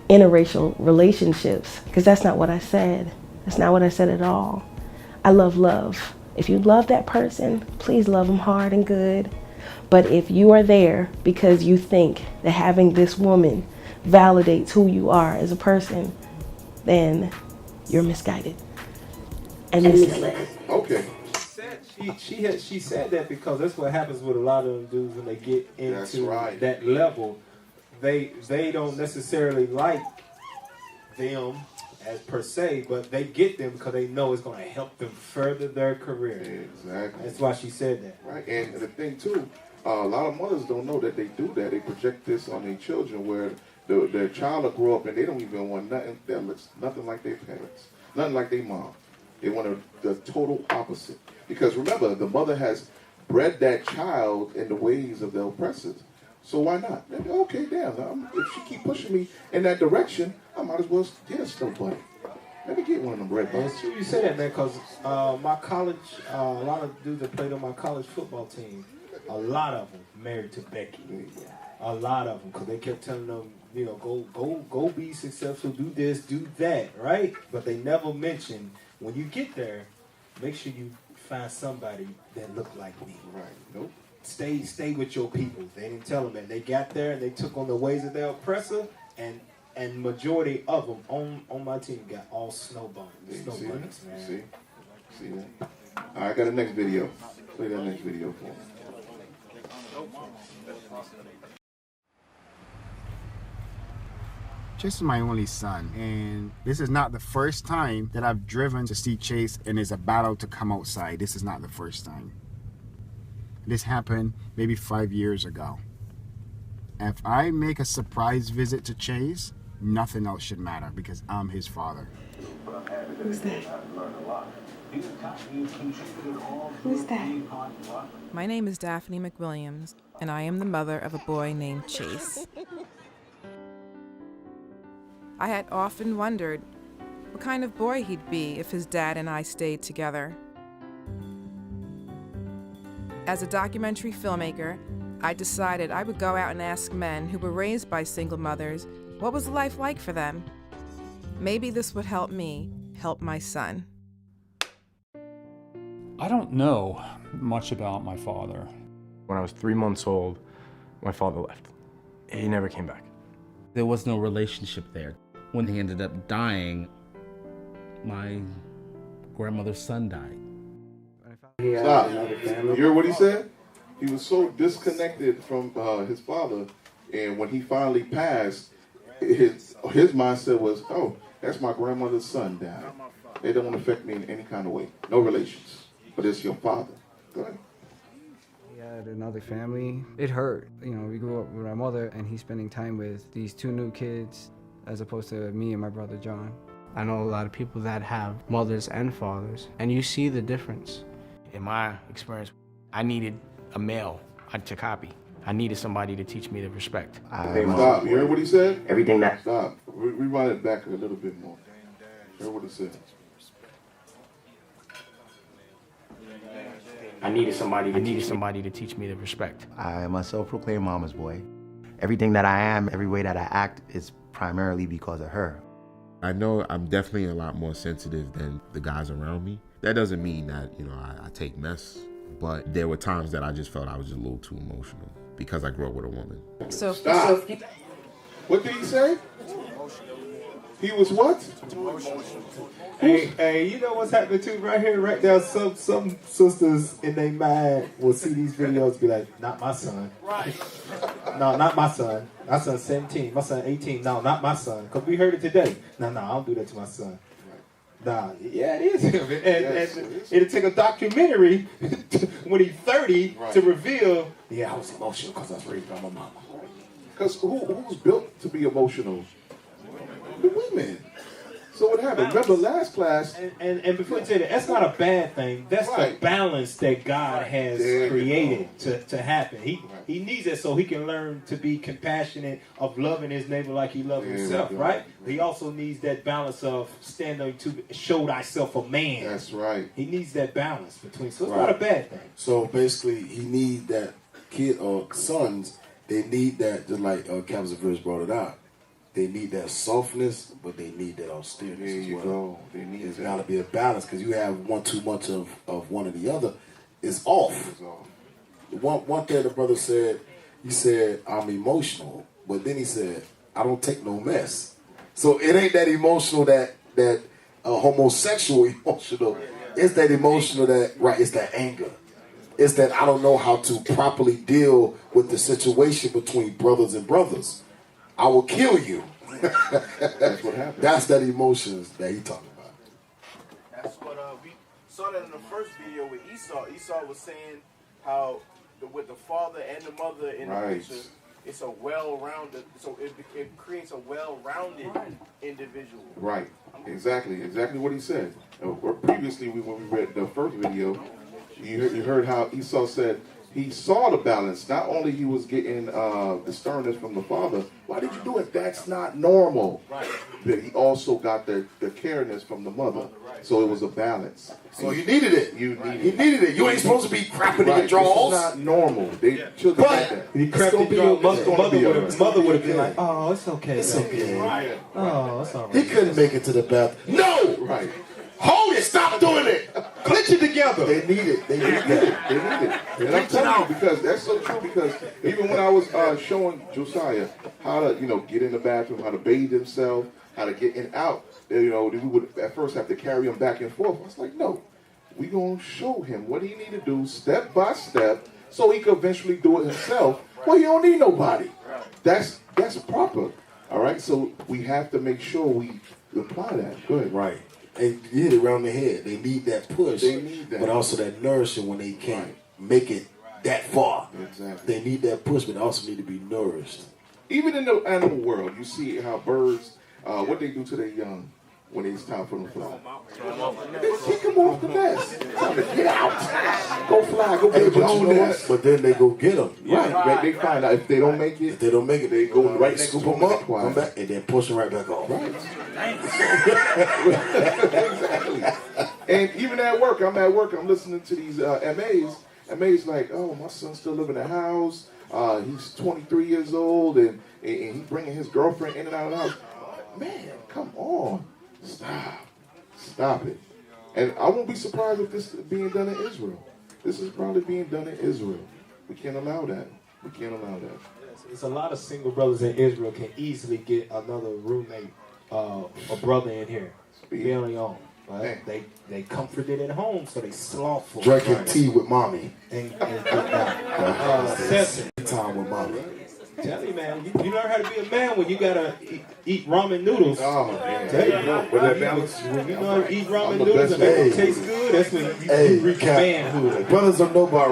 Speaker 10: interracial relationships, because that's not what I said. That's not what I said at all. I love love. If you love that person, please love them hard and good. But if you are there because you think that having this woman validates who you are as a person, then you're misguided and misled.
Speaker 1: Okay.
Speaker 6: She said that because that's what happens with a lot of them dudes when they get into that level. They don't necessarily like them as per se, but they get them because they know it's going to help them further their career.
Speaker 1: Exactly.
Speaker 6: That's why she said that.
Speaker 1: Right, and the thing too, a lot of mothers don't know that they do that. They project this on their children, where their child will grow up and they don't even want nothing that looks nothing like their parents, nothing like their mom. They want the total opposite. Because remember, the mother has bred that child in the ways of the oppressors. So why not? Maybe, okay, damn, if she keep pushing me in that direction, I might as well get a snow bunny. Let me get one of them red buttons.
Speaker 6: It's true you say that, man, because my college, a lot of dudes that played on my college football team, a lot of them married to Becky. A lot of them, because they kept telling them, you know, go be successful, do this, do that, right? But they never mentioned, when you get there, make sure you find somebody that look like me.
Speaker 1: Right. Nope.
Speaker 6: Stay with your people. They didn't tell them that. They got there and they took on the ways of their oppressor, and majority of them on my team got all snow bunnies. Snow bunnies, man.
Speaker 1: See that? All right, I got a next video. Play that next video for me.
Speaker 12: Chase is my only son, and this is not the first time that I've driven to see Chase and it's a battle to come outside. This is not the first time. This happened maybe 5 years ago. If I make a surprise visit to Chase, nothing else should matter because I'm his father.
Speaker 10: Who's that? Who's that?
Speaker 13: My name is Daphne McWilliams, and I am the mother of a boy named Chase. I had often wondered what kind of boy he'd be if his dad and I stayed together. As a documentary filmmaker, I decided I would go out and ask men who were raised by single mothers what was life like for them. Maybe this would help me help my son.
Speaker 14: I don't know much about my father.
Speaker 15: When I was 3 months old, my father left. He never came back.
Speaker 16: There was no relationship there. When he ended up dying, my grandmother's son died.
Speaker 1: Stop. You hear what he said? He was so disconnected from his father, and when he finally passed, his mindset was, oh, that's my grandmother's son died. It don't affect me in any kind of way. No relations. But it's your father. Go ahead.
Speaker 17: He had another family. It hurt. You know, we grew up with our mother, and he's spending time with these two new kids, as opposed to me and my brother John.
Speaker 18: I know a lot of people that have mothers and fathers, and you see the difference. In my experience, I needed a male to copy. I needed somebody to teach me the respect.
Speaker 1: Stop. You heard what he said? Everything that. Stop. Rewind it back a little bit more. You heard what he said?
Speaker 18: I needed somebody to teach me the respect.
Speaker 19: I am a self-proclaimed mama's boy, Everything that I am, every way that I act is primarily because of her.
Speaker 20: I know I'm definitely a lot more sensitive than the guys around me. That doesn't mean that, I take mess, but there were times that I just felt I was just a little too emotional because I grew up with a woman.
Speaker 13: So,
Speaker 1: Stop. What did he say? He was what?
Speaker 6: Hey, you know what's happening too right here, right now? Some sisters in their mind will see these videos and be like, not my son. Right. No, not my son. My son's 17. My son 18. No, not my son. Because we heard it today. No, I don't do that to my son. Nah, yeah, it is him. And it'll take a documentary when he's 30 to reveal, I was emotional because I was raised by my mama.
Speaker 1: Because who's built to be emotional? The women. So what happened? Remember last class?
Speaker 6: And before you say that, that's not a bad thing. That's the balance that God has created to happen. He needs that so he can learn to be compassionate, of loving his neighbor like he loves himself, right? He also needs that balance of standing to show thyself a man.
Speaker 1: That's right.
Speaker 6: He needs that balance between. So it's not a bad thing.
Speaker 3: So basically, he need that kid or sons. They need that, just like Captain Verse brought it out. They need that softness, but they need that austerities.
Speaker 1: There you go. They need
Speaker 3: There's got to be a balance, because you have one too much of one or the other. It's off. One thing the brother said, he said, I'm emotional, but then he said, I don't take no mess. So it ain't that emotional that homosexual emotional. It's that emotional it's that anger. It's that I don't know how to properly deal with the situation between brothers and brothers. I will kill you.
Speaker 1: That's what happened.
Speaker 3: That's that emotions that he talking about.
Speaker 11: That's what we saw that in the first video with Esau. Esau was saying how with the father and the mother in the picture, it's a well-rounded. So it creates a well-rounded individual.
Speaker 1: Right. Exactly what he said. Previously, when we read the first video, you heard how Esau said he saw the balance. Not only he was getting the sternness from the father. Why did you do it? That's not normal.
Speaker 11: Right.
Speaker 1: But he also got the careness from the mother. So it was a balance.
Speaker 3: So you needed it.
Speaker 1: He needed it.
Speaker 3: You ain't supposed to be crapping in your drawers.
Speaker 1: This is not normal. They children like that.
Speaker 6: He crapped in your drawers. Mother would have been like, oh, it's okay.
Speaker 3: It's okay.
Speaker 6: Right. Oh, it's all right.
Speaker 3: He couldn't make it to the bathroom. No!
Speaker 1: Right.
Speaker 3: Hold it! Stop doing it!
Speaker 6: Clench it together.
Speaker 1: They need it. They need that. They need it. And I'm telling you, because that's so true, because even when I was showing Josiah how to, get in the bathroom, how to bathe himself, how to get in and out, we would at first have to carry him back and forth. I was like, no, we're going to show him what he need to do step by step so he could eventually do it himself. Well, he don't need nobody. That's proper. All right? So we have to make sure we apply that. Go ahead.
Speaker 3: Right. And you hit it around the head. They need that push.
Speaker 1: They need that.
Speaker 3: But also that nourishing when they can't make it that far.
Speaker 1: Exactly.
Speaker 3: They need that push, but they also need to be nourished.
Speaker 1: Even in the animal world, you see how birds, what they do to their young when it's time for them to fly. They kick them off the nest. Tell them to get out. Go fly. Go get your own nest.
Speaker 3: But then they go get them.
Speaker 1: Right. They find out if they don't make it.
Speaker 3: If they don't make it, they go right, scoop them up,
Speaker 1: quiet.
Speaker 3: come back, and then push them right back off.
Speaker 1: Right. Exactly. And even at work, I'm listening to these MAs. MA's like, oh, my son still live in the house. He's 23 years old, and he's bringing his girlfriend in and out of the house. Man, come on. Stop it. And I won't be surprised if this is being done in Israel. This is probably being done in Israel. We can't allow that. We can't allow that.
Speaker 6: It's a lot of single brothers in Israel can easily get another roommate, a brother in here. Be on your own. Right? They comforted at home, so they slothful.
Speaker 3: Drinking tea with mommy.
Speaker 6: And
Speaker 3: time with mommy.
Speaker 6: Tell you, man, you learn how to be a man when you gotta eat ramen noodles.
Speaker 1: Oh, man.
Speaker 6: Tell you,
Speaker 1: with that balance.
Speaker 6: When you know how to eat ramen noodles and make them taste good, that's when you reach manhood.
Speaker 3: Brothers don't know about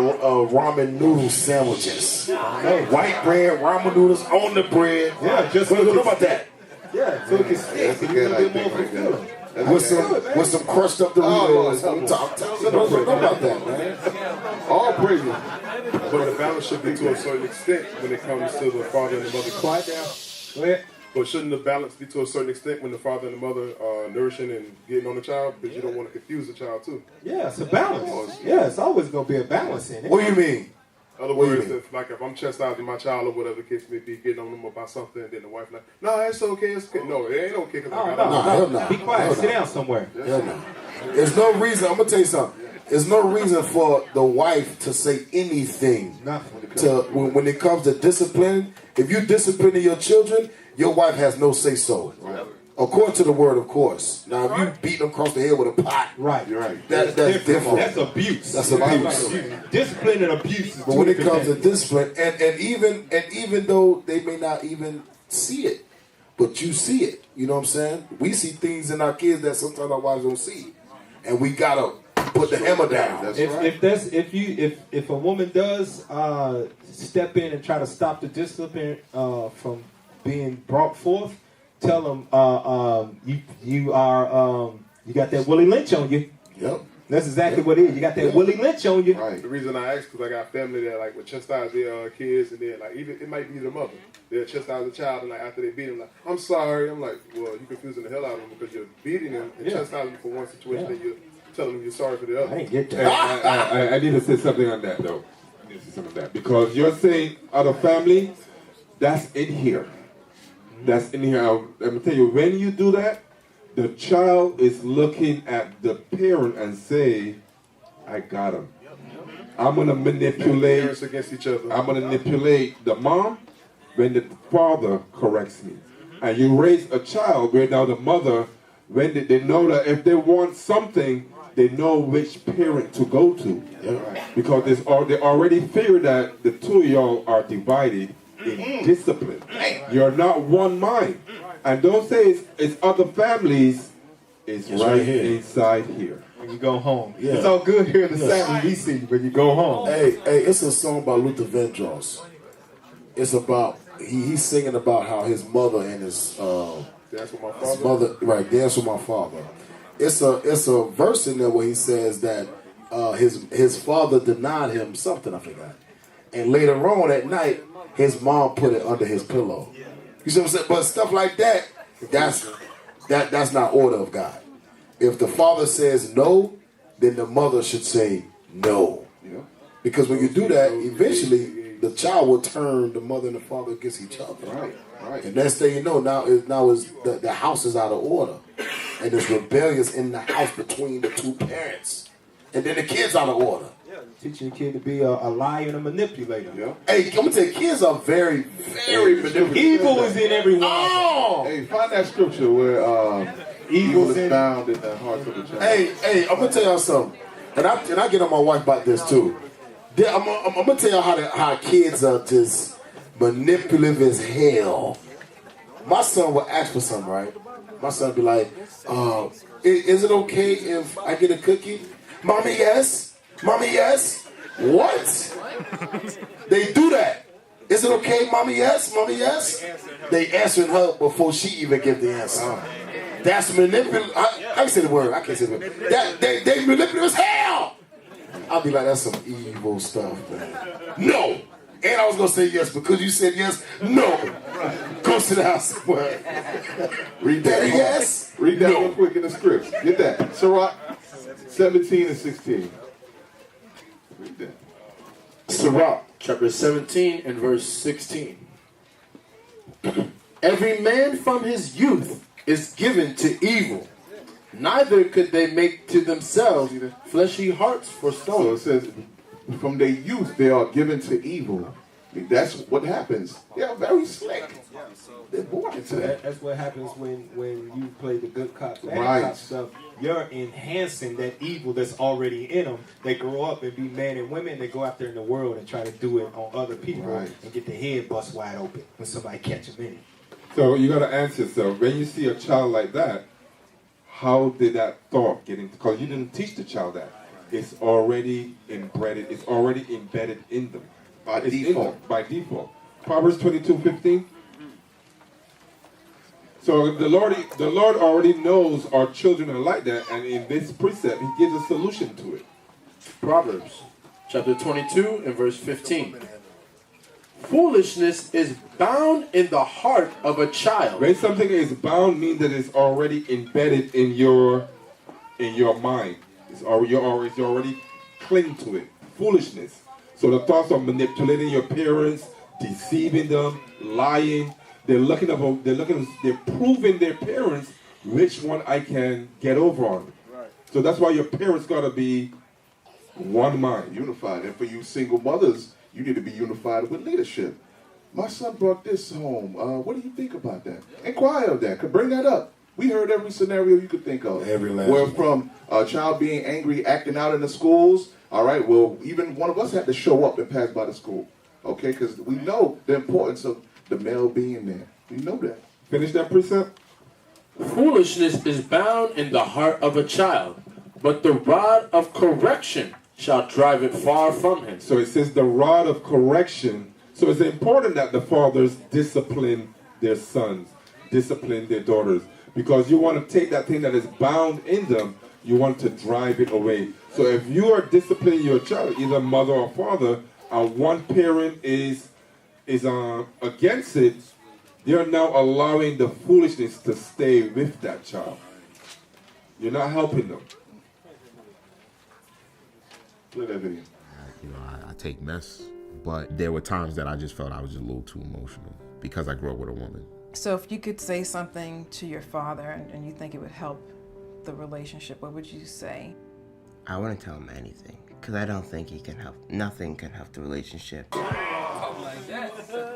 Speaker 3: ramen noodle sandwiches. White bread, ramen noodles on the bread.
Speaker 6: Yeah, just
Speaker 3: don't know about that.
Speaker 6: Yeah, so it can stick.
Speaker 1: That's a good idea right there.
Speaker 3: With some crushed up Doritos on top. Brothers don't know about that, man.
Speaker 1: All praises.
Speaker 5: But the balance should be to a certain extent when it comes to the father and the mother. Quiet down.
Speaker 6: Go ahead.
Speaker 5: But shouldn't the balance be to a certain extent when the father and the mother are nourishing and getting on the child? Because you don't want to confuse the child too.
Speaker 6: Yeah, it's a balance. Yeah, it's always going to be a balance in it.
Speaker 3: What do you mean?
Speaker 21: Other
Speaker 3: What do you
Speaker 21: words,
Speaker 3: mean?
Speaker 21: if I'm chastising my child or whatever the case may be, getting on them about something, and then the wife like, no, it's okay, it's okay. No, it ain't okay. Cause I got
Speaker 3: hell no.
Speaker 6: Be quiet.
Speaker 3: Hell
Speaker 6: Sit
Speaker 3: no.
Speaker 6: down somewhere.
Speaker 3: Hell no. There's no reason. I'm gonna tell you something. There's no reason for the wife to say anything. When it comes to discipline. If you're disciplining your children, your wife has no say so.
Speaker 1: Right.
Speaker 3: According to the word, of course. Now, if you beat them across the head with a pot,
Speaker 6: right,
Speaker 1: you're right.
Speaker 3: That's different.
Speaker 6: That's abuse.
Speaker 3: That's abuse.
Speaker 6: Discipline and abuse. Is
Speaker 3: But when it comes to discipline, and even though they may not even see it, but you see it. You know what I'm saying? We see things in our kids that sometimes our wives don't see, and we gotta put the hammer down.
Speaker 6: If a woman does step in and try to stop the discipline from being brought forth, tell them you got that Willie Lynch on you.
Speaker 3: Yep.
Speaker 6: That's exactly what it is. You got that Willie Lynch on you.
Speaker 21: The reason I ask because I got family that like would chastise their kids, and then like even it might be the mother. They'll chastise the child, and like after they beat him, like I'm sorry. I'm like, well, you're confusing the hell out of them because you're beating them and chastising them for one situation, and you're telling them you're sorry for the other.
Speaker 6: I didn't get that.
Speaker 5: I need to say something on that though. I need to say something on that because you're saying other family, that's in here. That's in here. I'm gonna tell you, when you do that, the child is looking at the parent and say, I got him. I'm gonna manipulate.
Speaker 21: Parents against each other.
Speaker 5: I'm gonna manipulate the mom when the father corrects me. And you raise a child where now the mother, when they know that if they want something, they know which parent to go to. Because they already figure that the two of y'all are divided in discipline. You're not one mind. And don't say it's other families. It's right here. Inside here.
Speaker 6: When you go home.
Speaker 3: Yeah.
Speaker 6: It's all good here in the South DC when you go home.
Speaker 3: Hey, it's a song by Luther Vandross. It's about he's singing about how his mother and his
Speaker 21: That's what my
Speaker 3: his
Speaker 21: father.
Speaker 3: mother dance with my father. It's a verse in there where he says that his father denied him something, I forgot. And later on at night, his mom put it under his pillow. You see what I'm saying? But stuff like that, that's not order of God. If the father says no, then the mother should say no. Because when you do that, eventually the child will turn the mother and the father against each other.
Speaker 1: Right.
Speaker 3: And next thing you know, now the house is out of order. And there's rebellions in the house between the two parents. And then the kid's out of order.
Speaker 6: Teaching the kid to be a liar and a manipulator.
Speaker 3: Hey, I'm gonna tell you, kids are very, very manipulative.
Speaker 6: Evil is in everyone.
Speaker 3: Oh!
Speaker 1: Hey, find that scripture where evil is found in the hearts of the child.
Speaker 3: Hey, I'm gonna tell y'all something. And I get on my wife about this too. I'm gonna tell y'all how kids are just manipulative as hell. My son will ask for something, right? My son be like, is it okay if I get a cookie? Mommy, yes. Mommy, yes. What? They do that. Is it okay, Mommy, yes? Mommy, yes. They answering her before she even give the answer. That's manipulative. I can say the word. I can't say the word. They manipulative as hell. I'll be like, that's some evil stuff, man. No. And I was going to say yes because you said yes. No. Go sit down somewhere.
Speaker 1: Read that.
Speaker 3: Daddy, yes.
Speaker 1: Read that real quick in the script. Get that. Sirach 17 and 16. Read that.
Speaker 9: Sirach chapter 17 and verse 16. Every man from his youth is given to evil. Neither could they make to themselves fleshy hearts for stone.
Speaker 1: So it says, from their youth they are given to evil. That's what happens. They are very slick. They're born into that.
Speaker 6: That's what happens when you play the good cop, bad
Speaker 1: Right.
Speaker 6: cop stuff. You're enhancing that evil that's already in them. They grow up and be men and women. They go out there in the world and try to do it on other people and get their head bust wide open when somebody catch them in it.
Speaker 5: So you got to ask yourself, when you see a child like that, how did that thought get into? Because you didn't teach the child that. It's already embedded. It's already embedded in them.
Speaker 1: By
Speaker 5: It's in
Speaker 1: default.
Speaker 5: them, by default. Proverbs 22:15. So the Lord already knows our children are like that, and in this precept, He gives a solution to it.
Speaker 9: Proverbs chapter 22 and verse 15. Foolishness is bound in the heart of a child.
Speaker 5: When something is bound, means that it's already embedded in your mind. It's already cling to it. Foolishness. So the thoughts of manipulating your parents, deceiving them, lying, they're proving their parents which one I can get over on. So that's why your parents gotta be one mind.
Speaker 1: Unified. And for you single mothers, you need to be unified with leadership. My son brought this home. What do you think about that? Inquire of that. Could bring that up. We heard every scenario you could think of.
Speaker 3: Every last
Speaker 1: Where
Speaker 3: one.
Speaker 1: from a child being angry, acting out in the schools. All right, well, even one of us had to show up and pass by the school. Okay, because we know the importance of the male being there. We know that.
Speaker 5: Finish that precept.
Speaker 9: Foolishness is bound in the heart of a child, but the rod of correction shall drive it far from him.
Speaker 5: So it says the rod of correction. So it's important that the fathers discipline their sons, discipline their daughters, because you want to take that thing that is bound in them, you want to drive it away. So if you are disciplining your child, either mother or father, and one parent is against it, you're now allowing the foolishness to stay with that child. You're not helping them.
Speaker 1: Play that video.
Speaker 20: I take mess, but there were times that I just felt I was just a little too emotional because I grew up with a woman.
Speaker 13: So if you could say something to your father and you think it would help the relationship, what would you say?
Speaker 4: I wouldn't tell him anything because I don't think he can help. Nothing can help the relationship.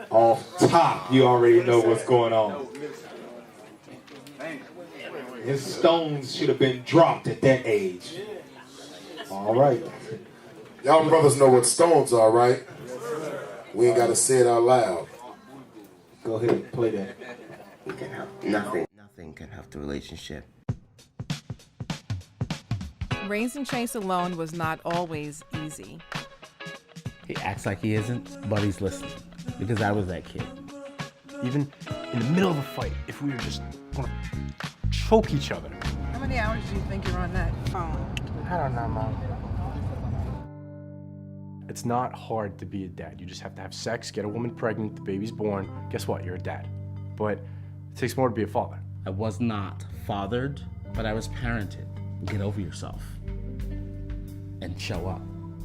Speaker 6: Off top, you already know what's going on. His stones should have been dropped at that age. All right.
Speaker 3: Y'all brothers know what stones are, right? We ain't got to say it out loud.
Speaker 6: Go ahead and play that.
Speaker 4: He can help. Nothing can help the relationship.
Speaker 13: Raising Chase alone was not always easy.
Speaker 16: He acts like he isn't, but he's listening. Because I was that kid.
Speaker 15: Even in the middle of a fight, if we were just going to choke each other.
Speaker 13: How many hours do you think you're on that phone?
Speaker 15: I don't know, Mom. It's not hard to be a dad. You just have to have sex, get a woman pregnant, the baby's born. Guess what? You're a dad. But it takes more to be a father.
Speaker 16: I was not fathered, but I was parented. Get over yourself and show up.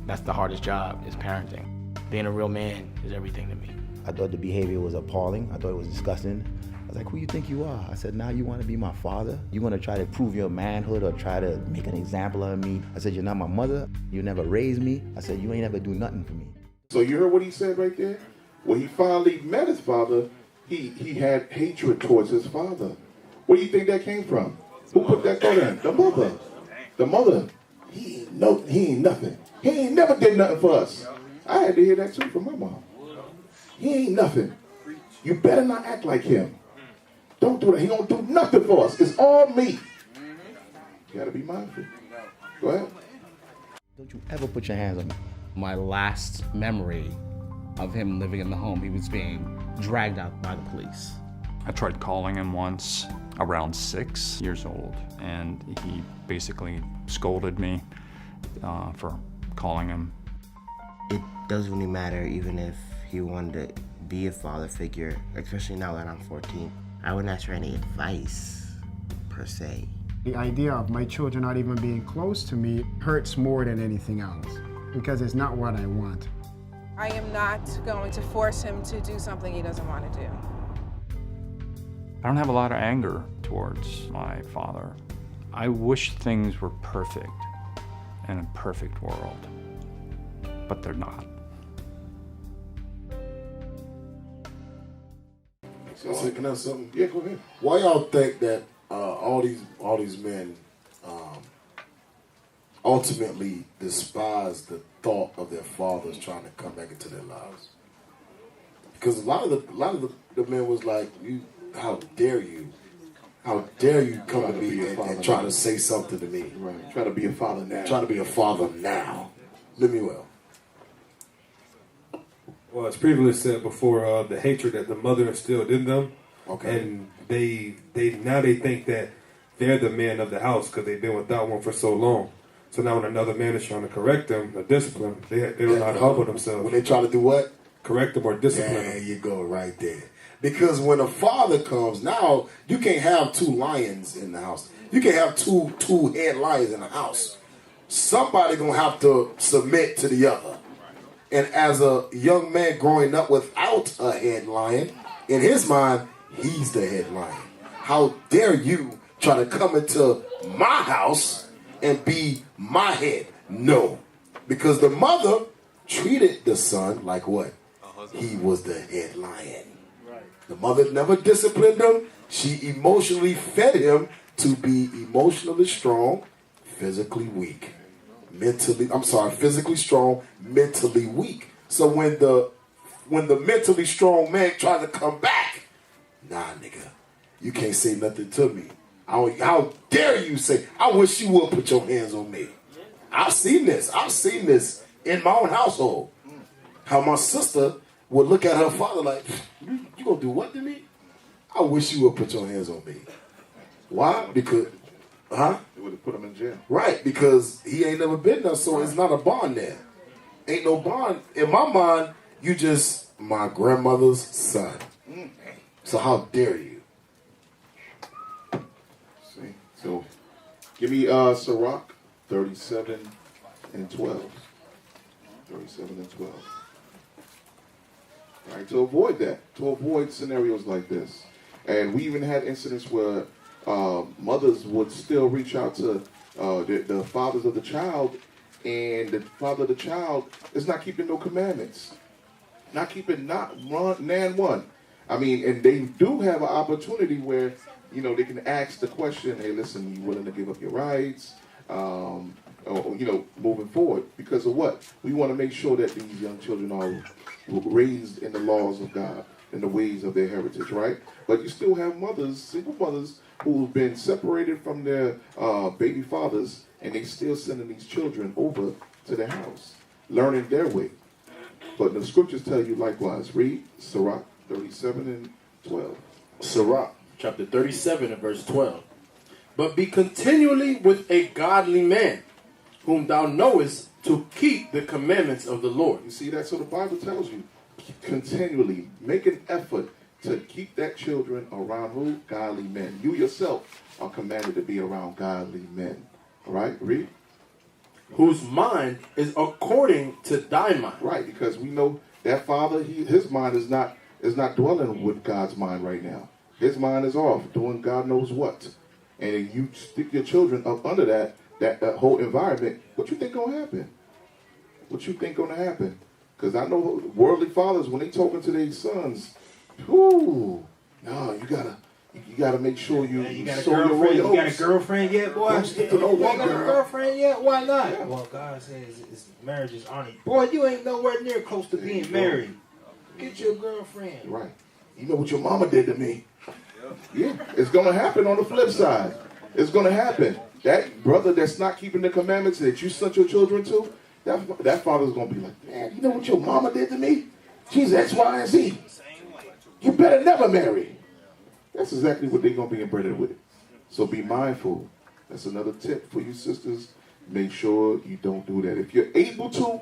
Speaker 18: That's the hardest job, is parenting. Being a real man is everything to me.
Speaker 19: I thought the behavior was appalling. I thought it was disgusting. I was like, who you think you are? I said, now you want to be my father? You want to try to prove your manhood or try to make an example of me? I said, you're not my mother. You never raised me. I said, you ain't ever do nothing for me.
Speaker 1: So you heard what he said right there? When he finally met his father, he had hatred towards his father. Where do you think that came from? Who put that thought in? The mother. The mother. He ain't nothing. He ain't never did nothing for us. I had to hear that too from my mom. He ain't nothing. You better not act like him. Don't do that. He don't do nothing for us. It's all me. You gotta be mindful. Go ahead.
Speaker 19: Don't you ever put your hands on me.
Speaker 16: My last memory of him living in the home, he was being dragged out by the police.
Speaker 14: I tried calling him once around 6 years old, and he basically scolded me for calling him.
Speaker 4: It doesn't really matter even if he wanted to be a father figure, especially now that I'm 14. I wouldn't ask for any advice, per se.
Speaker 12: The idea of my children not even being close to me hurts more than anything else because it's not what I want.
Speaker 13: I am not going to force him to do something he doesn't want to do.
Speaker 14: I don't have a lot of anger towards my father. I wish things were perfect in a perfect world, but they're not.
Speaker 3: So, can I say something?
Speaker 1: Yeah, go ahead.
Speaker 3: Why y'all think that all these men ultimately despise the thought of their fathers trying to come back into their lives? Because a lot of the men was like, how dare you come to me and try to say something to me?
Speaker 1: Right. Try to be a father now.
Speaker 3: Try to be a father now. Let me well.
Speaker 22: Well, as previously said before, the hatred that the mother instilled in them,
Speaker 3: okay,
Speaker 22: and they think that they're the man of the house because they've been without one for so long. So now when another man is trying to correct them or discipline, they don't know how to humble themselves.
Speaker 3: When they try to do what?
Speaker 22: Correct them or discipline them.
Speaker 3: There you go, right there. Because when a father comes, now you can't have two lions in the house. You can't have two head lions in the house. Somebody gonna have to submit to the other. And as a young man growing up without a head lion, in his mind, he's the head lion. How dare you try to come into my house and be my head? No. Because the mother treated the son like what? He was the head lion. The mother never disciplined him. She emotionally fed him to be emotionally strong, physically weak. Physically strong, mentally weak. So when the mentally strong man tries to come back, nah, nigga, you can't say nothing to me. How dare you say, I wish you would put your hands on me. I've seen this in my own household. How my sister would look at her father like, you gonna do what to me? I wish you would put your hands on me. Why? Because,
Speaker 1: It would have put him in jail.
Speaker 3: Right, because he ain't never been there, so it's not a bond there. Ain't no bond. In my mind, you just my grandmother's son. So how dare you?
Speaker 1: See? So, give me Sirach 37 and 12. 37 and 12. All right, to avoid that, to avoid scenarios like this. And we even had incidents where mothers would still reach out to the fathers of the child, and the father of the child is not keeping no commandments. Not keeping one. I mean, and they do have an opportunity where, you know, they can ask the question, hey, listen, you willing to give up your rights? Or, you know, moving forward. Because of what? We want to make sure that these young children are raised in the laws of God, in the ways of their heritage, right? But you still have mothers, single mothers, who've been separated from their baby fathers, and they still sending these children over to their house, learning their way. But the scriptures tell you likewise. Read Sirach 37 and 12.
Speaker 9: Sirach chapter 37 and verse 12. But be continually with a godly man, whom thou knowest to keep the commandments of the Lord.
Speaker 1: You see that? So the Bible tells you, continually make an effort to keep that children around who? Godly men. You yourself are commanded to be around godly men. All right? Read.
Speaker 9: Whose mind is according to thy mind.
Speaker 1: Right, because we know that father, his mind is not dwelling with God's mind right now. His mind is off, doing God knows what. And you stick your children up under that whole environment, what you think gonna happen? What you think gonna happen? Because I know worldly fathers, when they talking to their sons, no, you gotta make sure you
Speaker 6: got a
Speaker 1: sow your
Speaker 6: girlfriend. You got a
Speaker 1: oats.
Speaker 6: girlfriend yet, boy?
Speaker 1: Don't stick to no
Speaker 6: You
Speaker 1: one
Speaker 6: got a
Speaker 1: girl.
Speaker 6: girlfriend yet? Why not? Well, God says marriage is honored. Boy, you ain't nowhere near close to being married. Get your girlfriend.
Speaker 1: Right. You know what your mama did to me. Yeah, it's gonna happen on the flip side. It's gonna happen. That brother that's not keeping the commandments that you sent your children to, that father's gonna be like, man, you know what your mama did to me? She's X, Y, and Z. You better never marry. That's exactly what they're gonna be embedded with. So be mindful. That's another tip for you sisters. Make sure you don't do that. If you're able to,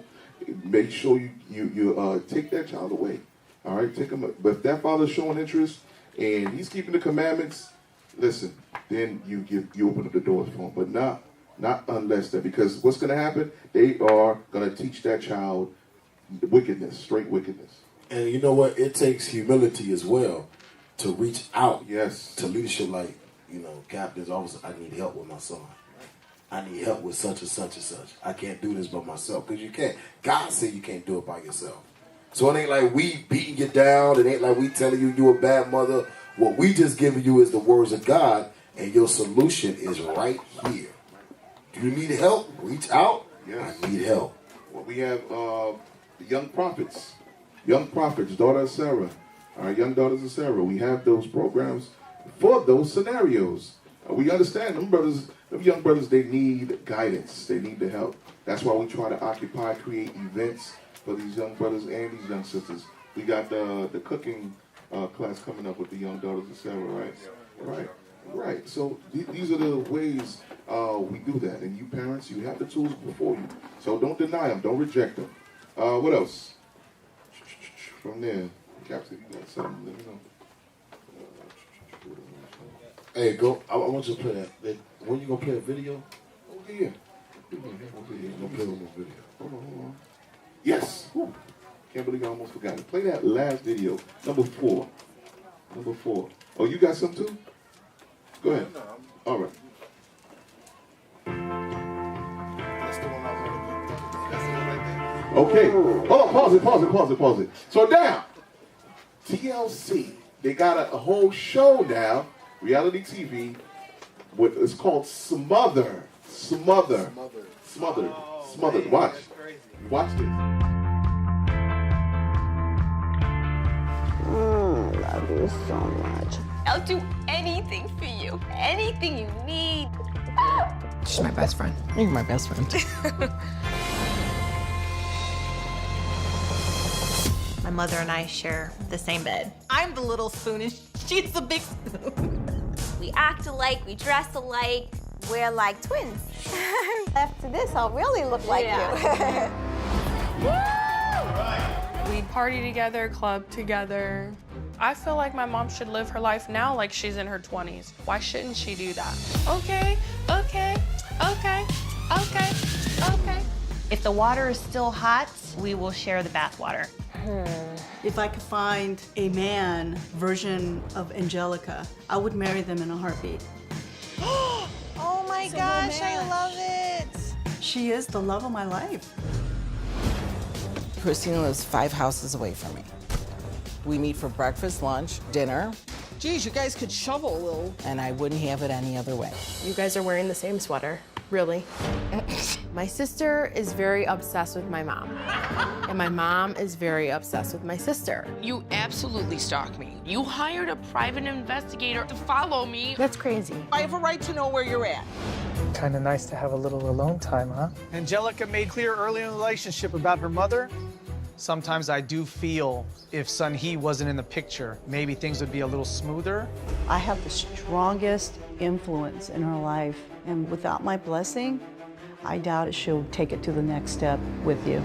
Speaker 1: make sure you take that child away. All right, take him. But if that father's showing interest and he's keeping the commandments, listen. Then you open up the doors for him. But not unless that, because what's going to happen? They are going to teach that child wickedness, straight wickedness.
Speaker 3: And you know what? It takes humility as well to reach out.
Speaker 1: Yes.
Speaker 3: To leadership, like, you know, captains, officers. I need help with my son. I need help with such and such and such. I can't do this by myself, because you can't. God said you can't do it by yourself. So it ain't like we beating you down. It ain't like we telling you a bad mother. What we just giving you is the words of God, and your solution is right here. Do you need help? Reach out.
Speaker 1: Yes.
Speaker 3: I need help.
Speaker 1: Well, we have the young prophets, daughter of Sarah, our young daughters of Sarah. We have those programs for those scenarios. We understand them young brothers, they need guidance. They need the help. That's why we try to create events for these young brothers and these young sisters. We got the cooking class coming up with the young daughters of Sarah, right? Right. So these are the ways we do that. And you parents, you have the tools before you. So don't deny them. Don't reject them. What else? From there, Captain, you got something? Let me know.
Speaker 3: Hey, go. I want you to play that. When you gonna play a video?
Speaker 1: Oh yeah.
Speaker 3: You're gonna play one more video.
Speaker 1: Hold on. Yes. Whew. Can't believe I almost forgot it. Play that last video. Number 4. Number 4. Oh, you got some too? Go ahead. All right. Okay. Hold on. Pause it. So now, TLC, they got a whole show now, reality TV. It's called Smothering. Smothered. Watch this.
Speaker 2: Love you so much. I'll do anything for you. Anything you need.
Speaker 8: She's my best friend. You're my best friend.
Speaker 23: My mother and I share the same bed. I'm the little spoon and she's the big spoon.
Speaker 2: We act alike, we dress alike. We're like twins. After this, I'll really look like you.
Speaker 24: We party together, club together. I feel like my mom should live her life now like she's in her 20s. Why shouldn't she do that? Okay.
Speaker 23: If the water is still hot, we will share the bath water.
Speaker 25: If I could find a man version of Angelica, I would marry them in a heartbeat.
Speaker 23: Oh my gosh, I love it.
Speaker 25: She is the love of my life.
Speaker 8: Christina lives 5 houses away from me. We meet for breakfast, lunch, dinner. Geez, you guys could shovel a little. And I wouldn't have it any other way.
Speaker 10: You guys are wearing the same sweater, really. My sister is very obsessed with my mom. And my mom is very obsessed with my sister.
Speaker 26: You absolutely stalked me. You hired a private investigator to follow me.
Speaker 10: That's crazy.
Speaker 8: I have a right to know where you're at.
Speaker 27: Kind of nice to have a little alone time, huh? Angelica made clear early in the relationship about her mother. Sometimes I do feel if Sun Hee wasn't in the picture, maybe things would be a little smoother.
Speaker 25: I have the strongest influence in her life, and without my blessing, I doubt if she'll take it to the next step with you.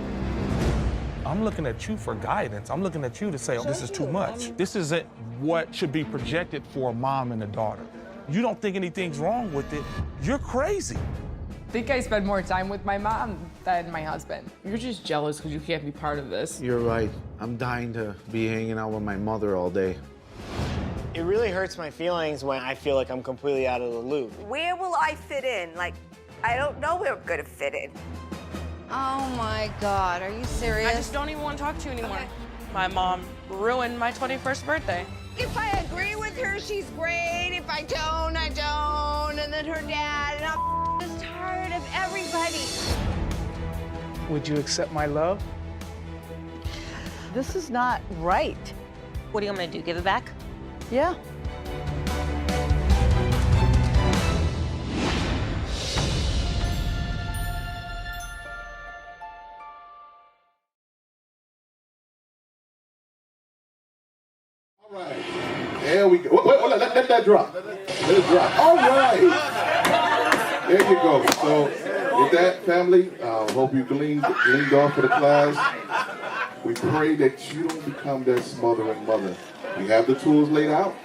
Speaker 28: I'm looking at you for guidance. I'm looking at you to say, oh, this is too much. This isn't what should be projected for a mom and a daughter. You don't think anything's wrong with it, you're crazy.
Speaker 29: I think I spend more time with my mom than my husband. You're just jealous because you can't be part of this.
Speaker 30: You're right. I'm dying to be hanging out with my mother all day.
Speaker 31: It really hurts my feelings when I feel like I'm completely out of the loop.
Speaker 32: Where will I fit in? Like, I don't know where I'm gonna fit in.
Speaker 23: Oh my God, are you serious?
Speaker 24: I just don't even want to talk to you anymore. Okay. My mom ruined my 21st birthday.
Speaker 32: If I agree with her, she's great. If I don't, I don't. And then her dad, and I'm just tired of everybody.
Speaker 27: Would you accept my love?
Speaker 25: This is not right.
Speaker 23: What do you want me to do, give it back?
Speaker 25: Yeah.
Speaker 1: All right. There we go. Wait, let that drop. Let it drop. All right. There you go. So, with that, family, hope you gleaned off of the class. We pray that you don't become that smothering mother. We have the tools laid out.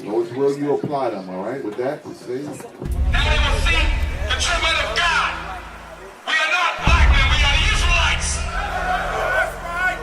Speaker 1: Lord's will, you apply them, all right? With that, we say.
Speaker 33: Now they will see the true men of God. We are not black men, we are the Israelites. That's right.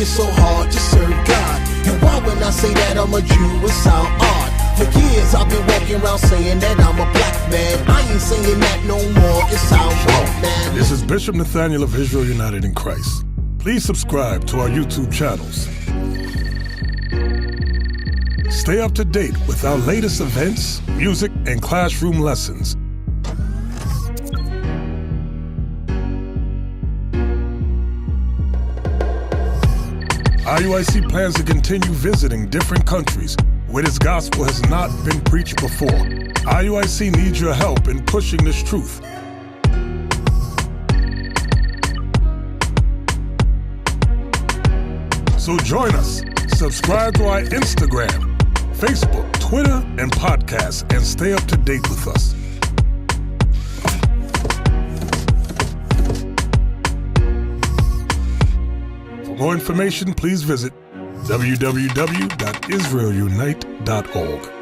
Speaker 34: So hard to serve God. And why when I say that I'm a Jew, it sound odd. For years I've been walking around saying that I'm a black man. I ain't saying that no more, it sounds wrong, man.
Speaker 35: This is Bishop Nathaniel of Israel United in Christ. Please subscribe to our YouTube channels. Stay up to date with our latest events, music, and classroom lessons. IUIC plans to continue visiting different countries where this gospel has not been preached before. IUIC needs your help in pushing this truth. So join us. Subscribe to our Instagram, Facebook, Twitter, and podcast, and stay up to date with us. For more information, please visit www.israelunite.org.